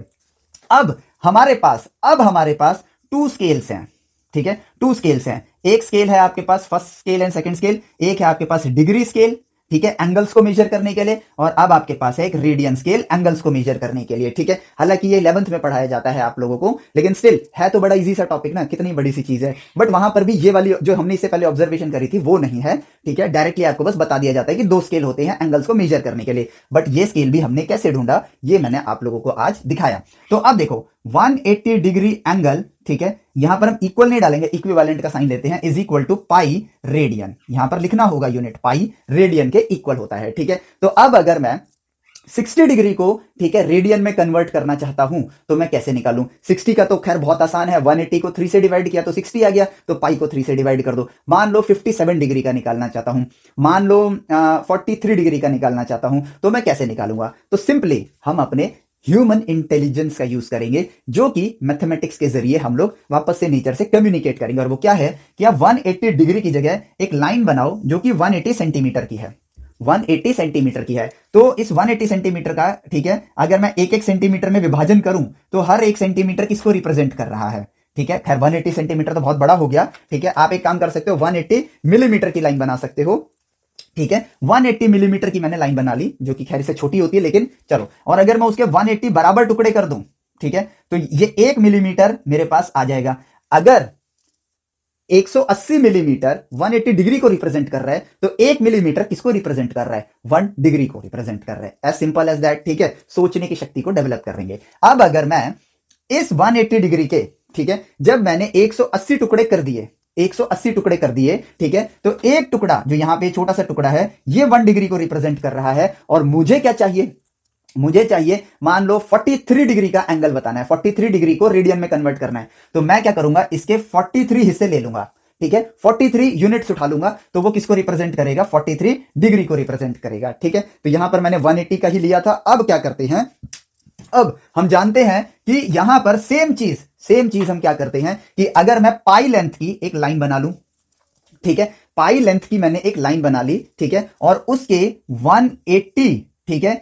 अब हमारे पास 2 स्केल्स हैं, ठीक है, 2 स्केल्स हैं। एक स्केल है आपके पास first scale and second scale, एक है आपके पास डिग्री स्केल, ठीक है, एंगल्स को मेजर करने के लिए, और अब आपके पास है एक रेडियन स्केल एंगल्स को मेजर करने के लिए, ठीक है। हालांकि ये 11th में पढ़ाया जाता है आप लोगों को, लेकिन स्टिल है तो बड़ा इजी सा टॉपिक ना, कितनी बड़ी सी चीज है, बट वहां पर भी ये वाली जो हमने इससे पहले ऑब्जर्वेशन करी थी वो नहीं है, ठीक है। डायरेक्टली आपको बस बता दिया जाता है कि 2 स्केल होते हैं एंगल्स को मेजर करने के लिए, बट ये स्केल भी हमने कैसे ढूंढा ये मैंने आप लोगों को आज दिखाया। तो अब देखो 180 डिग्री एंगल, ठीक है, यहां पर हम इक्वल नहीं डालेंगे, इक्विवेलेंट का साइन लेते हैं, is equal to pi radian, यहां पर लिखना होगा यूनिट पाई रेडियन के इक्वल होता है, ठीक है। तो अब अगर मैं 60 डिग्री को, ठीक है, रेडियन में कन्वर्ट करना चाहता हूं तो मैं कैसे निकालूं? 60 का तो खैर बहुत आसान है, 180 को 3 से डिवाइड किया तो 60 आ गया, तो पाई को 3 से डिवाइड कर दो। मान लो 57 डिग्री का निकालना चाहता हूं, मान लो 43 डिग्री का निकालना चाहता हूं, तो मैं कैसे निकालूंगा? तो सिंपली हम अपने ह्यूमन इंटेलिजेंस का यूज करेंगे, जो कि मैथमेटिक्स के जरिए हम लोग वापस से नेचर से कम्युनिकेट करेंगे। और वो क्या है कि आप 180 डिग्री की जगह एक लाइन बनाओ जो कि 180 सेंटीमीटर की है, 180 सेंटीमीटर की है। तो इस 180 सेंटीमीटर का, ठीक है, अगर मैं एक एक सेंटीमीटर में विभाजन करूं तो हर एक सेंटीमीटर किसको रिप्रेजेंट कर रहा है, ठीक है। खैर 180 सेंटीमीटर तो बहुत बड़ा हो गया, ठीक है, आप एक काम कर सकते हो 180 मिलीमीटर की लाइन बना सकते हो, ठीक है। 180 मिलीमीटर की मैंने लाइन बना ली, जो कि खैर से छोटी होती है, लेकिन चलो, और अगर मैं उसके 180 बराबर टुकड़े कर दूं, ठीक है, तो ये 1 मिलीमीटर मेरे पास आ जाएगा। अगर 180 मिलीमीटर 180 डिग्री को रिप्रेजेंट कर रहा है, तो 1 मिलीमीटर किसको रिप्रेजेंट कर रहा है? 1 डिग्री को रिप्रेजेंट कर रहा है। एज सिंपल एज दैट, ठीक है, सोचने की शक्ति को डेवलप करेंगे। अब अगर मैं इस 180 डिग्री के, ठीक है, जब मैंने 180 टुकड़े कर दिए, 180 टुकड़े कर दिए, ठीक है, तो एक टुकड़ा जो यहां पे छोटा सा टुकड़ा है ये 1 डिग्री को रिप्रेजेंट कर रहा है, और मुझे क्या चाहिए? मुझे चाहिए मान लो 43 डिग्री का एंगल बताना है, 43 डिग्री को रेडियन में कन्वर्ट करना है। तो मैं क्या करूंगा, इसके 43 हिस्से ले लूंगा, ठीक है, 43 यूनिट्स उठा लूंगा, तो वो किसको रिप्रेजेंट करेगा? 43 डिग्री को रिप्रेजेंट करेगा, ठीक है। तो यहां पर मैंने 180 का ही लिया था। अब क्या करते हैं, अब हम जानते हैं कि यहां पर सेम चीज हम क्या करते हैं कि अगर मैं पाई लेंथ की एक लाइन बना लूं, ठीक है, पाई लेंथ की मैंने एक लाइन बना ली, ठीक है, और उसके 180, ठीक है,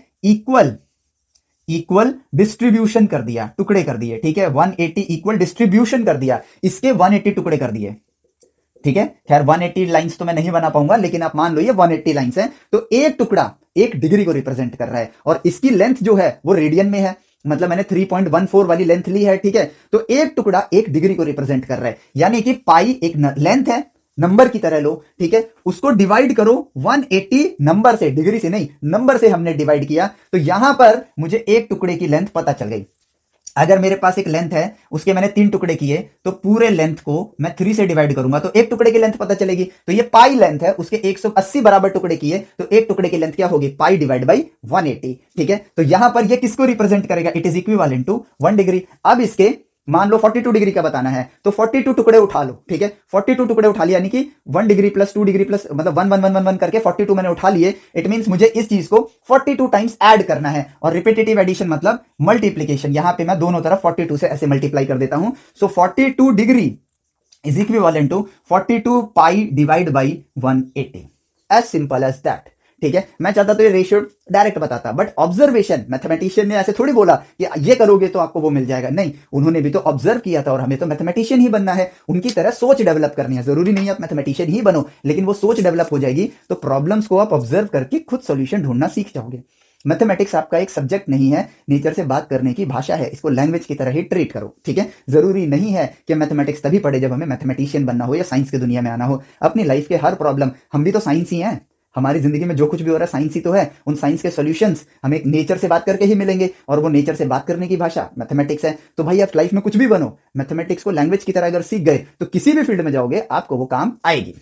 इक्वल डिस्ट्रीब्यूशन कर दिया, टुकड़े कर दिए, ठीक है, 180 इक्वल डिस्ट्रीब्यूशन कर दिया, इसके 180 टुकड़े कर दिए, ठीक है। खैर 180 लाइंस तो मैं नहीं बना पाऊंगा, लेकिन आप मान लो ये 180 लाइंस हैं, तो एक टुकड़ा 1 डिग्री को रिप्रेजेंट कर रहा है, और इसकी लेंथ जो है वो रेडियन में है, मतलब मैंने 3.14 वाली लेंथ ली है, ठीक है। तो एक टुकड़ा 1 डिग्री को रिप्रेजेंट कर रहा है, यानी कि पाई एक लेंथ है, नंबर की तरह लो, ठीक है, उसको डिवाइड करो 180 नंबर से, डिग्री से नहीं, नंबर से हमने डिवाइड किया, तो यहां पर मुझे एक टुकड़े की लेंथ पता चल गई। अगर मेरे पास एक लेंथ है, उसके मैंने 3 टुकड़े किए, तो पूरे लेंथ को मैं 3 से डिवाइड करूंगा तो एक टुकड़े की लेंथ पता चलेगी। तो ये पाई लेंथ है, उसके 180 बराबर टुकड़े किए, तो एक टुकड़े की लेंथ क्या होगी? पाई डिवाइड बाई 180, ठीक है। तो यहां पर ये किसको रिप्रेजेंट करेगा? It is equivalent to 1 degree. अब इसके मान लो 42 डिग्री का बताना है तो 42 टुकड़े उठा लो, ठीक है, 42 टुकड़े उठा लिया, यानी कि 1 डिग्री प्लस 2 डिग्री प्लस मतलब 1 1 1 1 1 करके 42 मैंने उठा लिए। इट मींस मुझे इस चीज को 42 टाइम्स ऐड करना है, और रिपीटेटिव एडिशन मतलब मल्टीप्लीकेशन, यहां पे मैं दोनों तरफ 42 से ऐसे मल्टीप्लाई कर देता हूं। So 42 degree is equivalent to 42 pi divide by 180, as simple as that. ठीक है, मैं चाहता तो ये रेशियो डायरेक्ट बताता, बट ऑब्जर्वेशन, मैथमेटिशियन ने ऐसे थोड़ी बोला कि ये करोगे तो आपको वो मिल जाएगा, नहीं, उन्होंने भी तो ऑब्जर्व किया था, और हमें तो मैथमेटिशियन ही बनना है, उनकी तरह सोच डेवलप करनी है। जरूरी नहीं है आप मैथमेटिशियन ही बनो, लेकिन वो सोच डेवलप हो जाएगी तो प्रॉब्लम्स को आप ऑब्जर्व करके खुद सॉल्यूशन ढूंढना सीख जाओगे। मैथमेटिक्स आपका एक सब्जेक्ट नहीं है, नेचर से बात करने की भाषा है, इसको लैंग्वेज की तरह ही ट्रीट करो, ठीक है। जरूरी नहीं है कि मैथमेटिक्स तभी पढ़े जब हमें मैथमेटिशियन बनना हो या साइंस की दुनिया में आना हो। अपनी लाइफ के हर प्रॉब्लम, हम भी तो साइंस ही हैं, हमारी जिंदगी में जो कुछ भी हो रहा है साइंस ही तो है, उन साइंस के सॉल्यूशंस हमें नेचर से बात करके ही मिलेंगे, और वो नेचर से बात करने की भाषा मैथमेटिक्स है। तो भाई आप लाइफ में कुछ भी बनो, मैथमेटिक्स को लैंग्वेज की तरह अगर सीख गए तो किसी भी फील्ड में जाओगे आपको वो काम आएगी।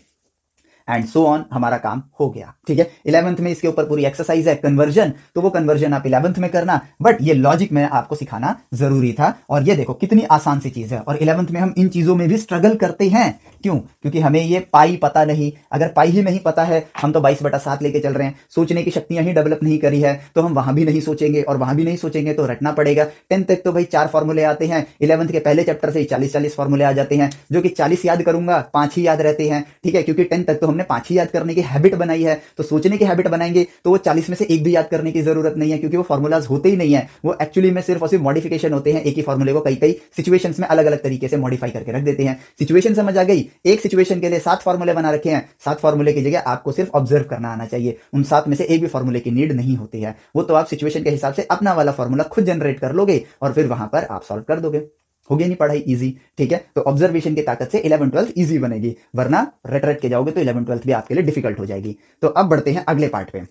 एंड सो ऑन, हमारा काम हो गया, ठीक है। 11th में इसके ऊपर पूरी एक्सरसाइज है कन्वर्जन, तो वो कन्वर्जन आप 11th में करना, बट ये लॉजिक में आपको सिखाना जरूरी था। और ये देखो कितनी आसान सी चीज है, और 11th में हम इन चीजों में भी स्ट्रगल करते हैं। क्यों? क्योंकि हमें ये पाई पता नहीं, अगर पाई ही नहीं पता है, हम तो 22/7 लेके चल रहे हैं, सोचने की शक्तियां ही डेवलप नहीं करी है, तो हम वहां भी नहीं सोचेंगे, और वहां भी नहीं सोचेंगे तो रटना पड़ेगा। 10th तक तो भाई 4 फॉर्मूले आते हैं, 11th के पहले चैप्टर से ही 40-40 फॉर्मूले आ जाते हैं, जो कि 40 याद करूंगा 5 ही याद रहते हैं, ठीक है, क्योंकि 10th तक तो हमने 5 ही याद करने की हैबिट बनाई है, तो सोचने की हैबिट बनाएंगे तो वो 40 में से एक भी याद करने की जरूरत नहीं है, क्योंकि वो फॉर्मूलाज होते ही नहीं है, वो एक्चुअली में सिर्फ और सिर्फ मॉडिफिकेशन होते हैं। एक ही फॉर्मूले को कई कई सिचुएशंस में अलग अलग तरीके से मॉडिफाई करके रख देते हैं। सिचुएशन समझ आ गई? एक सिचुएशन के लिए 7 फॉर्मूले बना रखे हैं, 7 फॉर्मूले की जगह आपको सिर्फ ऑब्जर्व करना आना चाहिए, उन 7 में से एक भी फॉर्मूले की नीड नहीं होती है, वो तो आप सिचुएशन के हिसाब से अपना वाला फॉर्मूला खुद जनरेट कर लोगे और फिर वहां पर आप सॉल्व कर दोगे। हो गई नहीं पढ़ाई इजी, ठीक है। तो ऑब्जर्वेशन की ताकत से 11th-12th इजी बनेगी, वरना रट रट के जाओगे तो 11th-12th भी आपके लिए डिफिकल्ट हो जाएगी। तो अब बढ़ते हैं अगले पार्ट पे,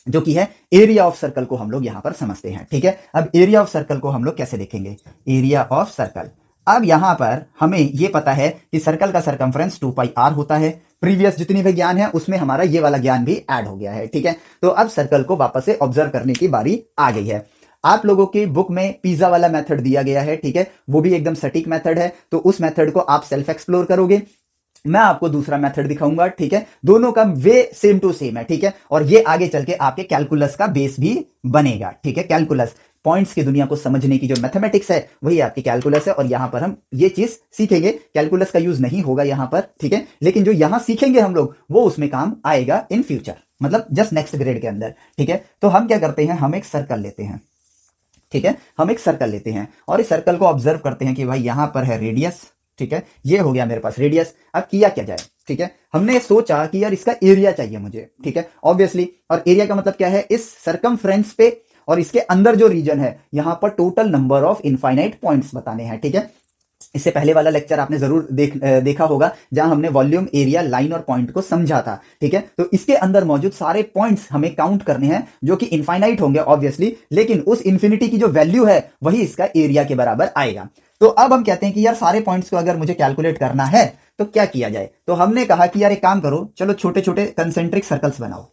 जो कि है एरिया ऑफ सर्कल को हम लोग यहां पर समझते हैं, ठीक है। अब एरिया ऑफ सर्कल को हम लोग कैसे देखेंगे? एरिया ऑफ सर्कल, अब यहां पर हमें यह पता है कि सर्कल का सरकमफ्रेंस 2πr होता है। प्रीवियस जितनी भी ज्ञान है उसमें हमारा ये वाला ज्ञान भी ऐड हो गया है, ठीक है। तो अब सर्कल को वापस से ऑब्जर्व करने की बारी आ गई है। आप लोगों की बुक में पिज्जा वाला मेथड दिया गया है, ठीक है, वो भी एकदम सटीक मेथड है, तो उस मेथड को आप सेल्फ एक्सप्लोर करोगे। मैं आपको दूसरा मेथड दिखाऊंगा, ठीक है, दोनों का वे सेम टू सेम है, ठीक है, और ये आगे चल के आपके कैलकुलस का बेस भी बनेगा, ठीक है। कैलकुलस, पॉइंट्स की दुनिया को समझने की जो मैथमेटिक्स है वही आपकी कैलकुलस है, और यहां पर हम ये चीज सीखेंगे। कैलकुलस का यूज नहीं होगा यहां पर, ठीक है, लेकिन जो यहां सीखेंगे हम लोग वो उसमें काम आएगा इन फ्यूचर, मतलब जस्ट नेक्स्ट ग्रेड के अंदर, ठीक है। तो हम क्या करते हैं, हम एक सर्कल लेते हैं, ठीक है, हम एक सर्कल लेते हैं और इस सर्कल को ऑब्जर्व करते हैं कि भाई यहां पर है रेडियस, ठीक है, ये हो गया मेरे पास रेडियस। अब किया क्या जाए, ठीक है, हमने सोचा कि यार इसका एरिया चाहिए मुझे, ठीक है, ऑब्वियसली, और एरिया का मतलब क्या है, इस सरकमफ्रेंस पे और इसके अंदर जो रीजन है यहां पर total number of infinite points बताने हैं, ठीक है। इससे पहले वाला लेक्चर आपने जरूर देखा होगा जहां हमने वॉल्यूम, एरिया, लाइन और पॉइंट को समझा था, ठीक है। तो इसके अंदर मौजूद सारे पॉइंट्स हमें काउंट करने हैं, जो कि इनफाइनाइट होंगे ऑब्वियसली, लेकिन उस इन्फिनिटी की जो वैल्यू है वही इसका एरिया के बराबर आएगा। तो अब हम कहते हैं कि यार सारे पॉइंट्स को अगर मुझे कैलकुलेट करना है तो क्या किया जाए, तो हमने कहा कि यार एक काम करो, चलो छोटे छोटे कंसेंट्रिक सर्कल्स बनाओ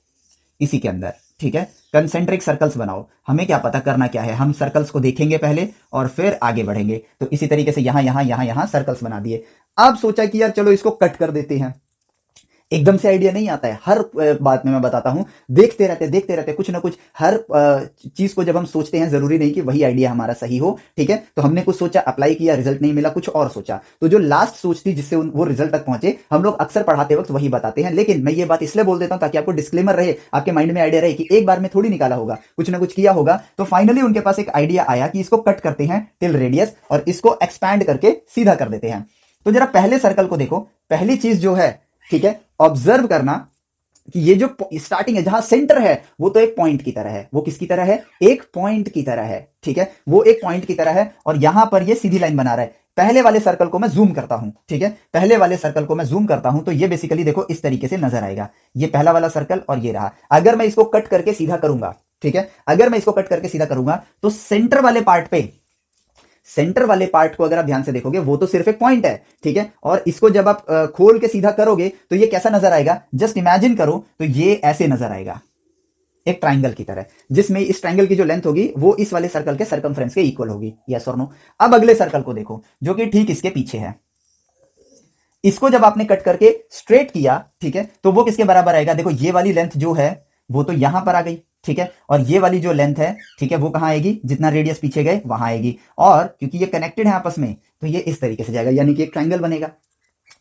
इसी के अंदर, ठीक है, कंसेंट्रिक सर्कल्स बनाओ। हमें क्या पता करना क्या है, हम सर्कल्स को देखेंगे पहले और फिर आगे बढ़ेंगे। तो इसी तरीके से यहां यहां यहां यहां सर्कल्स बना दिए। अब सोचा कि यार चलो इसको कट कर देते हैं। एकदम से आइडिया नहीं आता है, हर बात में मैं बताता हूं, देखते रहते कुछ ना कुछ, हर चीज को जब हम सोचते हैं जरूरी नहीं कि वही आइडिया हमारा सही हो, ठीक है। तो हमने कुछ सोचा, अप्लाई किया, रिजल्ट नहीं मिला, कुछ और सोचा, तो जो लास्ट सोच थी जिससे वो रिजल्ट तक पहुंचे, हम लोग अक्सर पढ़ाते वक्त वही बताते हैं। लेकिन मैं ये बात इसलिए बोल देता हूं ताकि आपको डिस्क्लेमर रहे, आपके माइंड में आइडिया रहे कि एक बार में थोड़ी निकाला होगा, कुछ ना कुछ किया होगा। तो फाइनली उनके पास एक आइडिया आया कि इसको कट करते हैं टिल रेडियस और इसको एक्सपैंड करके सीधा कर देते हैं। तो जरा पहले सर्कल को देखो, पहली चीज जो है, ठीक है, ऑब्जर्व करना कि ये जो स्टार्टिंग है, जहां सेंटर है, वो तो एक पॉइंट की तरह है। वो किसकी तरह है? एक पॉइंट की तरह है, ठीक है, वो एक पॉइंट की तरह है, और यहां पर ये सीधी लाइन बना रहा है। पहले वाले सर्कल को मैं जूम करता हूं, ठीक है, पहले वाले सर्कल को मैं जूम करता हूं, तो ये बेसिकली देखो इस तरीके से नजर आएगा। ये पहला वाला सर्कल और ये रहा। अगर मैं इसको कट करके सीधा करूंगा, ठीक है, अगर मैं इसको कट करके सीधा करूंगा तो सेंटर वाले पार्ट पे, सेंटर वाले पार्ट को अगर आप ध्यान से देखोगे वो तो सिर्फ एक पॉइंट है, ठीक है, और इसको जब आप खोल के सीधा करोगे तो ये कैसा नजर आएगा, जस्ट इमेजिन करो, तो ये ऐसे नजर आएगा, एक ट्राइंगल की तरह, जिसमें इस ट्राइंगल की जो लेंथ होगी वो इस वाले सर्कल के सर्कमफ्रेंस के इक्वल होगी। यस और नो। अब अगले सर्कल को देखो जो कि ठीक इसके पीछे है। इसको जब आपने कट करके स्ट्रेट किया, ठीक है, तो वो किसके बराबर आएगा? देखो ये वाली लेंथ जो है वो तो यहां पर आ गई, ठीक है, और ये वाली जो लेंथ है, ठीक है, वो कहां आएगी? जितना रेडियस पीछे गए वहां आएगी। और क्योंकि ये कनेक्टेड है आपस में, तो ये इस तरीके से जाएगा, यानी कि एक ट्राइंगल बनेगा।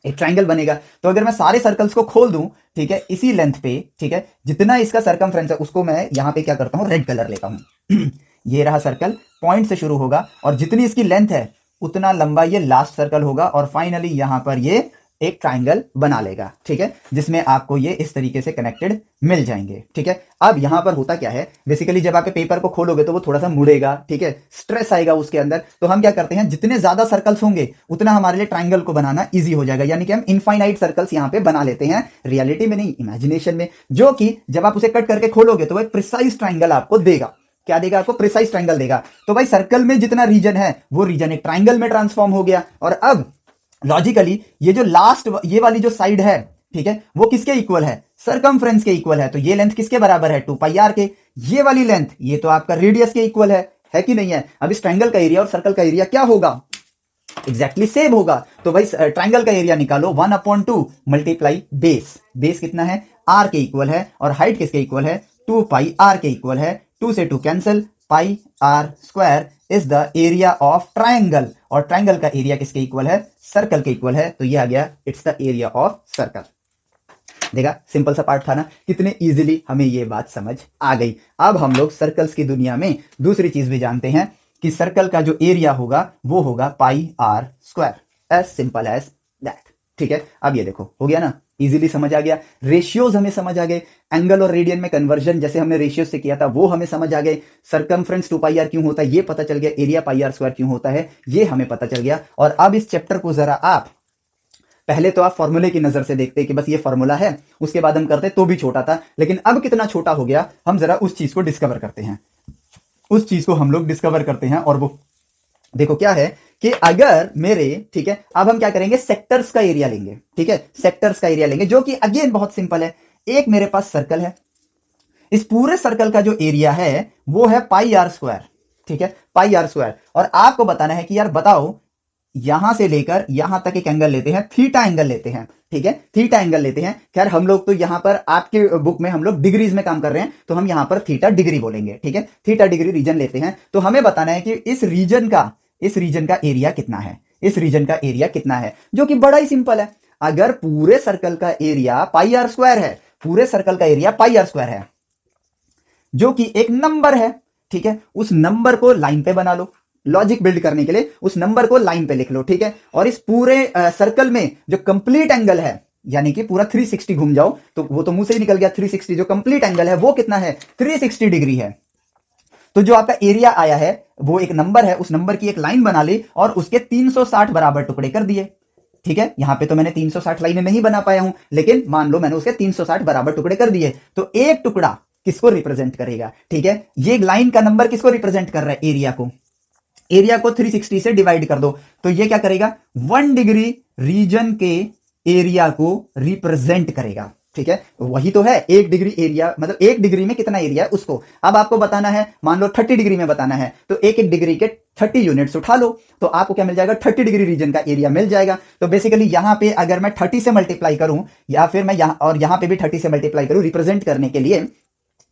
एक ट्राइंगल बनेगा। तो अगर मैं सारे सर्कल्स को खोल दूं, ठीक है, इसी लेंथ पे, ठीक है, जितना इसका सर्कमफ्रेंस है उसको मैं यहां पे क्या करता हूं, रेड कलर लेता हूं। ये रहा सर्कल, पॉइंट से शुरू होगा और जितनी इसकी लेंथ है उतना लंबा ये लास्ट सर्कल होगा और फाइनली यहां पर ये एक ट्राइंगल बना लेगा, ठीक है, जिसमें आपको ये इस तरीके से कनेक्टेड मिल जाएंगे, ठीक है। अब यहां पर होता क्या है, बेसिकली जब आपके पेपर को खोलोगे तो वो थोड़ा सा मुड़ेगा, ठीक है, स्ट्रेस आएगा उसके अंदर, तो हम क्या करते हैं, जितने ज्यादा सर्कल्स होंगे उतना हमारे लिए ट्राइंगल को बनाना इजी हो जाएगा, यानी कि हम इनफाइनाइट सर्कल्स यहां पे बना लेते हैं, रियलिटी में नहीं, इमेजिनेशन में, जो कि जब आप उसे कट करके खोलोगे तो वो एक प्रिसाइज ट्राइंगल आपको देगा। क्या देगा आपको? प्रिसाइज ट्राइंगल देगा। तो भाई सर्कल में जितना रीजन है वो रीजन एक ट्राइंगल में ट्रांसफॉर्म हो गया। और अब लॉजिकली ये जो लास्ट ये वाली जो साइड है, ठीक है, वो किसके इक्वल है? सरकमफ्रेंस के इक्वल है। तो ये लेंथ किसके बराबर है? 2 पाई आर के। ये वाली लेंथ ये तो आपका रेडियस के इक्वल है कि नहीं है? अब इस ट्राइंगल का एरिया और सर्कल का एरिया क्या होगा? एग्जैक्टली सेम होगा। तो भाई ट्राइंगल का एरिया निकालो, 1/2 मल्टीप्लाई बेस। बेस कितना है? आर के इक्वल है। और हाइट किसके इक्वल है? 2 पाई आर के इक्वल है। 2 से 2 cancel, pi r square is the area of triangle. और ट्राइंगल का एरिया किसके इक्वल है? सर्कल के इक्वल है। तो ये आ गया, it's the area of circle. देखा, सिंपल सा पार्ट था ना, कितने इजीली हमें ये बात समझ आ गई। अब हम लोग सर्कल्स की दुनिया में दूसरी चीज भी जानते हैं कि सर्कल का जो एरिया होगा वो होगा pi r square, as simple as that, ठीक है। अब ये देखो, हो गया ना, इजीली समझ आ गया। रेशियोज हमें समझ आ गए, एंगल और रेडियन में कन्वर्जन जैसे हमने रेशियो से किया था वो हमें समझ आ गए। सर्कमफ्रेंस 2 पाई आर क्यों होता है ये पता चल गया, एरिया पाई आर स्क्वायर क्यों होता है ये हमें पता चल गया। और अब इस चैप्टर को जरा आप पहले तो आप फॉर्मूले की नजर से देखते कि बस ये फॉर्मूला है, उसके बाद हम करते तो भी छोटा था, लेकिन अब कितना छोटा हो गया, हम जरा उस चीज को डिस्कवर करते हैं। उस चीज को हम लोग डिस्कवर करते हैं और वो देखो क्या है कि अगर मेरे, ठीक है, अब हम क्या करेंगे, सेक्टर्स का एरिया लेंगे, ठीक है, सेक्टर्स का एरिया लेंगे, जो कि अगेन बहुत सिंपल है। एक मेरे पास सर्कल है, इस पूरे सर्कल का जो एरिया है वो है पाई आर स्क्वायर, ठीक है, पाई आर स्क्वायर। और आपको बताना है कि यार बताओ, यहां से लेकर यहां तक एक एंगल लेते हैं, थीटा एंगल लेते हैं, ठीक है, थीटा एंगल लेते हैं। खैर हम लोग तो यहां पर आपके बुक में हम लोग डिग्रीज में काम कर रहे हैं, तो हम यहां पर थीटा डिग्री बोलेंगे, ठीक है, थीटा डिग्री रीजन लेते हैं। तो हमें बताना है कि इस रीजन का एरिया कितना है, इस रीजन का एरिया कितना है, जो कि बड़ा ही सिंपल है। अगर पूरे सर्कल का एरिया पाई आर स्क्वायर है, पूरे सर्कल का एरिया पाई आर स्क्वायर है, जो कि एक नंबर है, ठीक है, उस नंबर को लाइन पे बना लो, लॉजिक बिल्ड करने के लिए उस नंबर को लाइन पे लिख लो, ठीक है। और इस पूरे सर्कल में जो कंप्लीट एंगल है, यानी कि पूरा 360 घूम जाओ, तो वो तो मुंह से ही निकल गया, 360 जो कंप्लीट एंगल है वो कितना है? 360 डिग्री है। तो जो आपका एरिया आया है वो एक नंबर है, उस नंबर की एक लाइन बना ली और उसके 360 बराबर टुकड़े कर दिए, ठीक है। यहां पे तो मैंने 360 लाइनें नहीं बना पाया हूं, लेकिन मान लो मैंने उसके 360 बराबर टुकड़े कर दिए। तो एक टुकड़ा किसको रिप्रेजेंट करेगा? ठीक है, ये लाइन का नंबर किसको रिप्रेजेंट कर रहा है? एरिया को। एरिया को 360 से डिवाइड कर दो, तो ये क्या करेगा? 1 डिग्री रीजन के एरिया को रिप्रेजेंट करेगा, ठीक है। वही तो है, 1 डिग्री एरिया, मतलब 1 डिग्री में कितना एरिया है उसको। अब आपको बताना है, मान लो 30 डिग्री में बताना है, तो एक एक डिग्री के 30 यूनिट्स उठा लो, तो आपको क्या मिल जाएगा? 30 डिग्री रीजन का एरिया मिल जाएगा। तो बेसिकली यहां पे अगर मैं 30 से मल्टीप्लाई करूं, या फिर मैं यहां और यहां पे भी 30 से मल्टीप्लाई करूं रिप्रेजेंट करने के लिए,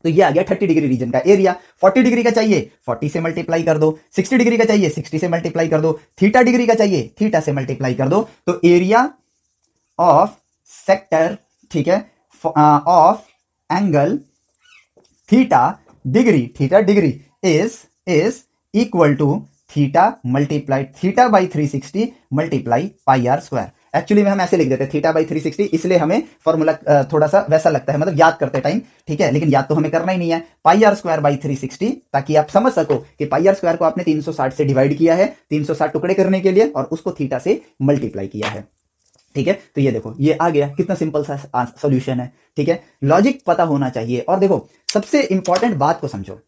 तो ये आ गया 30 डिग्री रीजन का एरिया। 40 डिग्री का चाहिए, 40 से मल्टीप्लाई कर दो। 60 डिग्री का चाहिए, 60 से मल्टीप्लाई कर दो। थीटा डिग्री का चाहिए, थीटा से मल्टीप्लाई कर दो। तो एरिया ऑफ सेक्टर, ठीक है, of angle theta degree is equal to theta by 360 multiply pi r square. Actually में हम ऐसे लिख देते हैं थीटा बाई 360, इसलिए हमें फॉर्मूला थोड़ा सा वैसा लगता है, मतलब याद करते टाइम, ठीक है, लेकिन याद तो हमें करना ही नहीं है। पाई आर स्क्वायर बाई 360, ताकि आप समझ सको कि पाई आर स्क्वायर को आपने 360 से डिवाइड किया है, 360 टुकड़े करने के लिए, और उसको थीटा से मल्टीप्लाई किया है, ठीक है। तो ये देखो, ये आ गया, कितना सिंपल सा सॉल्यूशन है, ठीक है। लॉजिक पता होना चाहिए। और देखो सबसे इंपॉर्टेंट बात को समझो,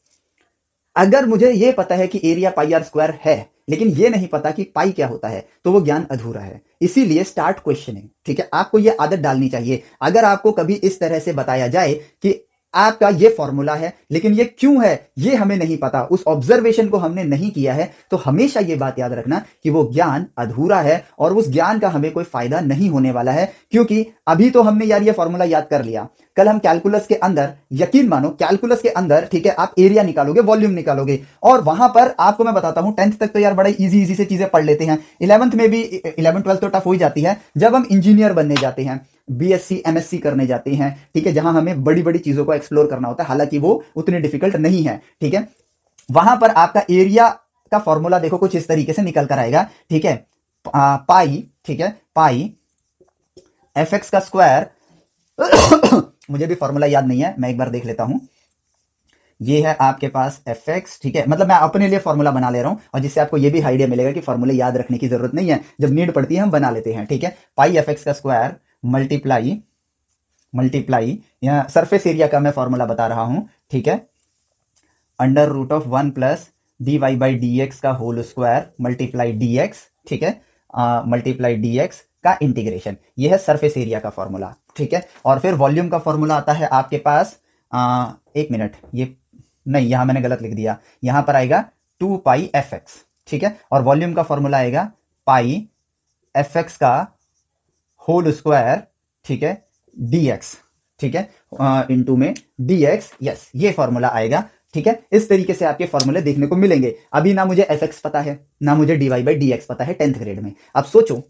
अगर मुझे ये पता है कि एरिया पाई आर स्क्वायर है, लेकिन ये नहीं पता कि पाई क्या होता है, तो वो ज्ञान अधूरा है। इसीलिए स्टार्ट क्वेश्चनिंग, ठीक है, आपको ये आदत डालनी चाहिए। अगर आपको कभी इस तरह से बताया जाए कि आपका ये फॉर्मूला है, लेकिन ये क्यों है ये हमें नहीं पता, उस ऑब्जर्वेशन को हमने नहीं किया है, तो हमेशा ये बात याद रखना कि वो ज्ञान अधूरा है और उस ज्ञान का हमें कोई फायदा नहीं होने वाला है। क्योंकि अभी तो हमने यार ये फॉर्मूला याद कर लिया, कल हम कैलकुलस के अंदर, यकीन मानो कैलकुलस के अंदर, ठीक है, आप एरिया निकालोगे, वॉल्यूम निकालोगे, और वहां पर आपको मैं बताता हूं, 10th तक तो यार बड़े इजी इजी से चीजें पढ़ लेते हैं, 11th में भी, 11 12 तो टफ हो ही जाती है, जब हम इंजीनियर बनने जाते हैं, बीएससी एमएससी करने जाते हैं, ठीक है, जहां हमें बड़ी बड़ी चीजों को एक्सप्लोर करना होता है, हालांकि वो उतनी डिफिकल्ट नहीं है, ठीक है, वहां पर आपका एरिया का फॉर्मूला देखो कुछ इस तरीके से निकल कर आएगा, ठीक है, पाई, ठीक है, पाई एफ एक्स का स्क्वायर मुझे भी फॉर्मूला याद नहीं है, मैं एक बार देख लेता हूं, ये है आपके पास एफ एक्स, ठीक है, मतलब मैं अपने लिए फॉर्मूला बना ले रहा हूं, और जिससे आपको ये भी आइडिया मिलेगा कि फॉर्मूले याद रखने की जरूरत नहीं है, जब नीड पड़ती है हम बना लेते हैं, ठीक है, पाई एफ एक्स का स्क्वायर मल्टीप्लाई मल्टीप्लाई, यहाँ सरफेस एरिया का मैं फॉर्मूला बता रहा हूं, ठीक है, under root of 1 plus d y by d x का whole square multiply d x, ठीक है, मल्टीप्लाई डी एक्स का इंटीग्रेशन, ये है सरफेस एरिया का फॉर्मूला, ठीक है, और फिर वॉल्यूम का फॉर्मूला आता है आपके पास, एक मिनट, ये नहीं, यहां मैंने गलत लिख दिया, यहां पर आएगा 2 पाई एफ एक्स, ठीक है, और वॉल्यूम का फॉर्मूला आएगा पाई एफ एक्स का होल स्क्वायर, ठीक है, dx, ठीक है, इनटू में dx, यस, ये फॉर्मूला आएगा, ठीक है, इस तरीके से आपके फॉर्मूले देखने को मिलेंगे। अभी ना मुझे fx पता है, ना मुझे dy बाई dx पता है 10th ग्रेड में। अब सोचो,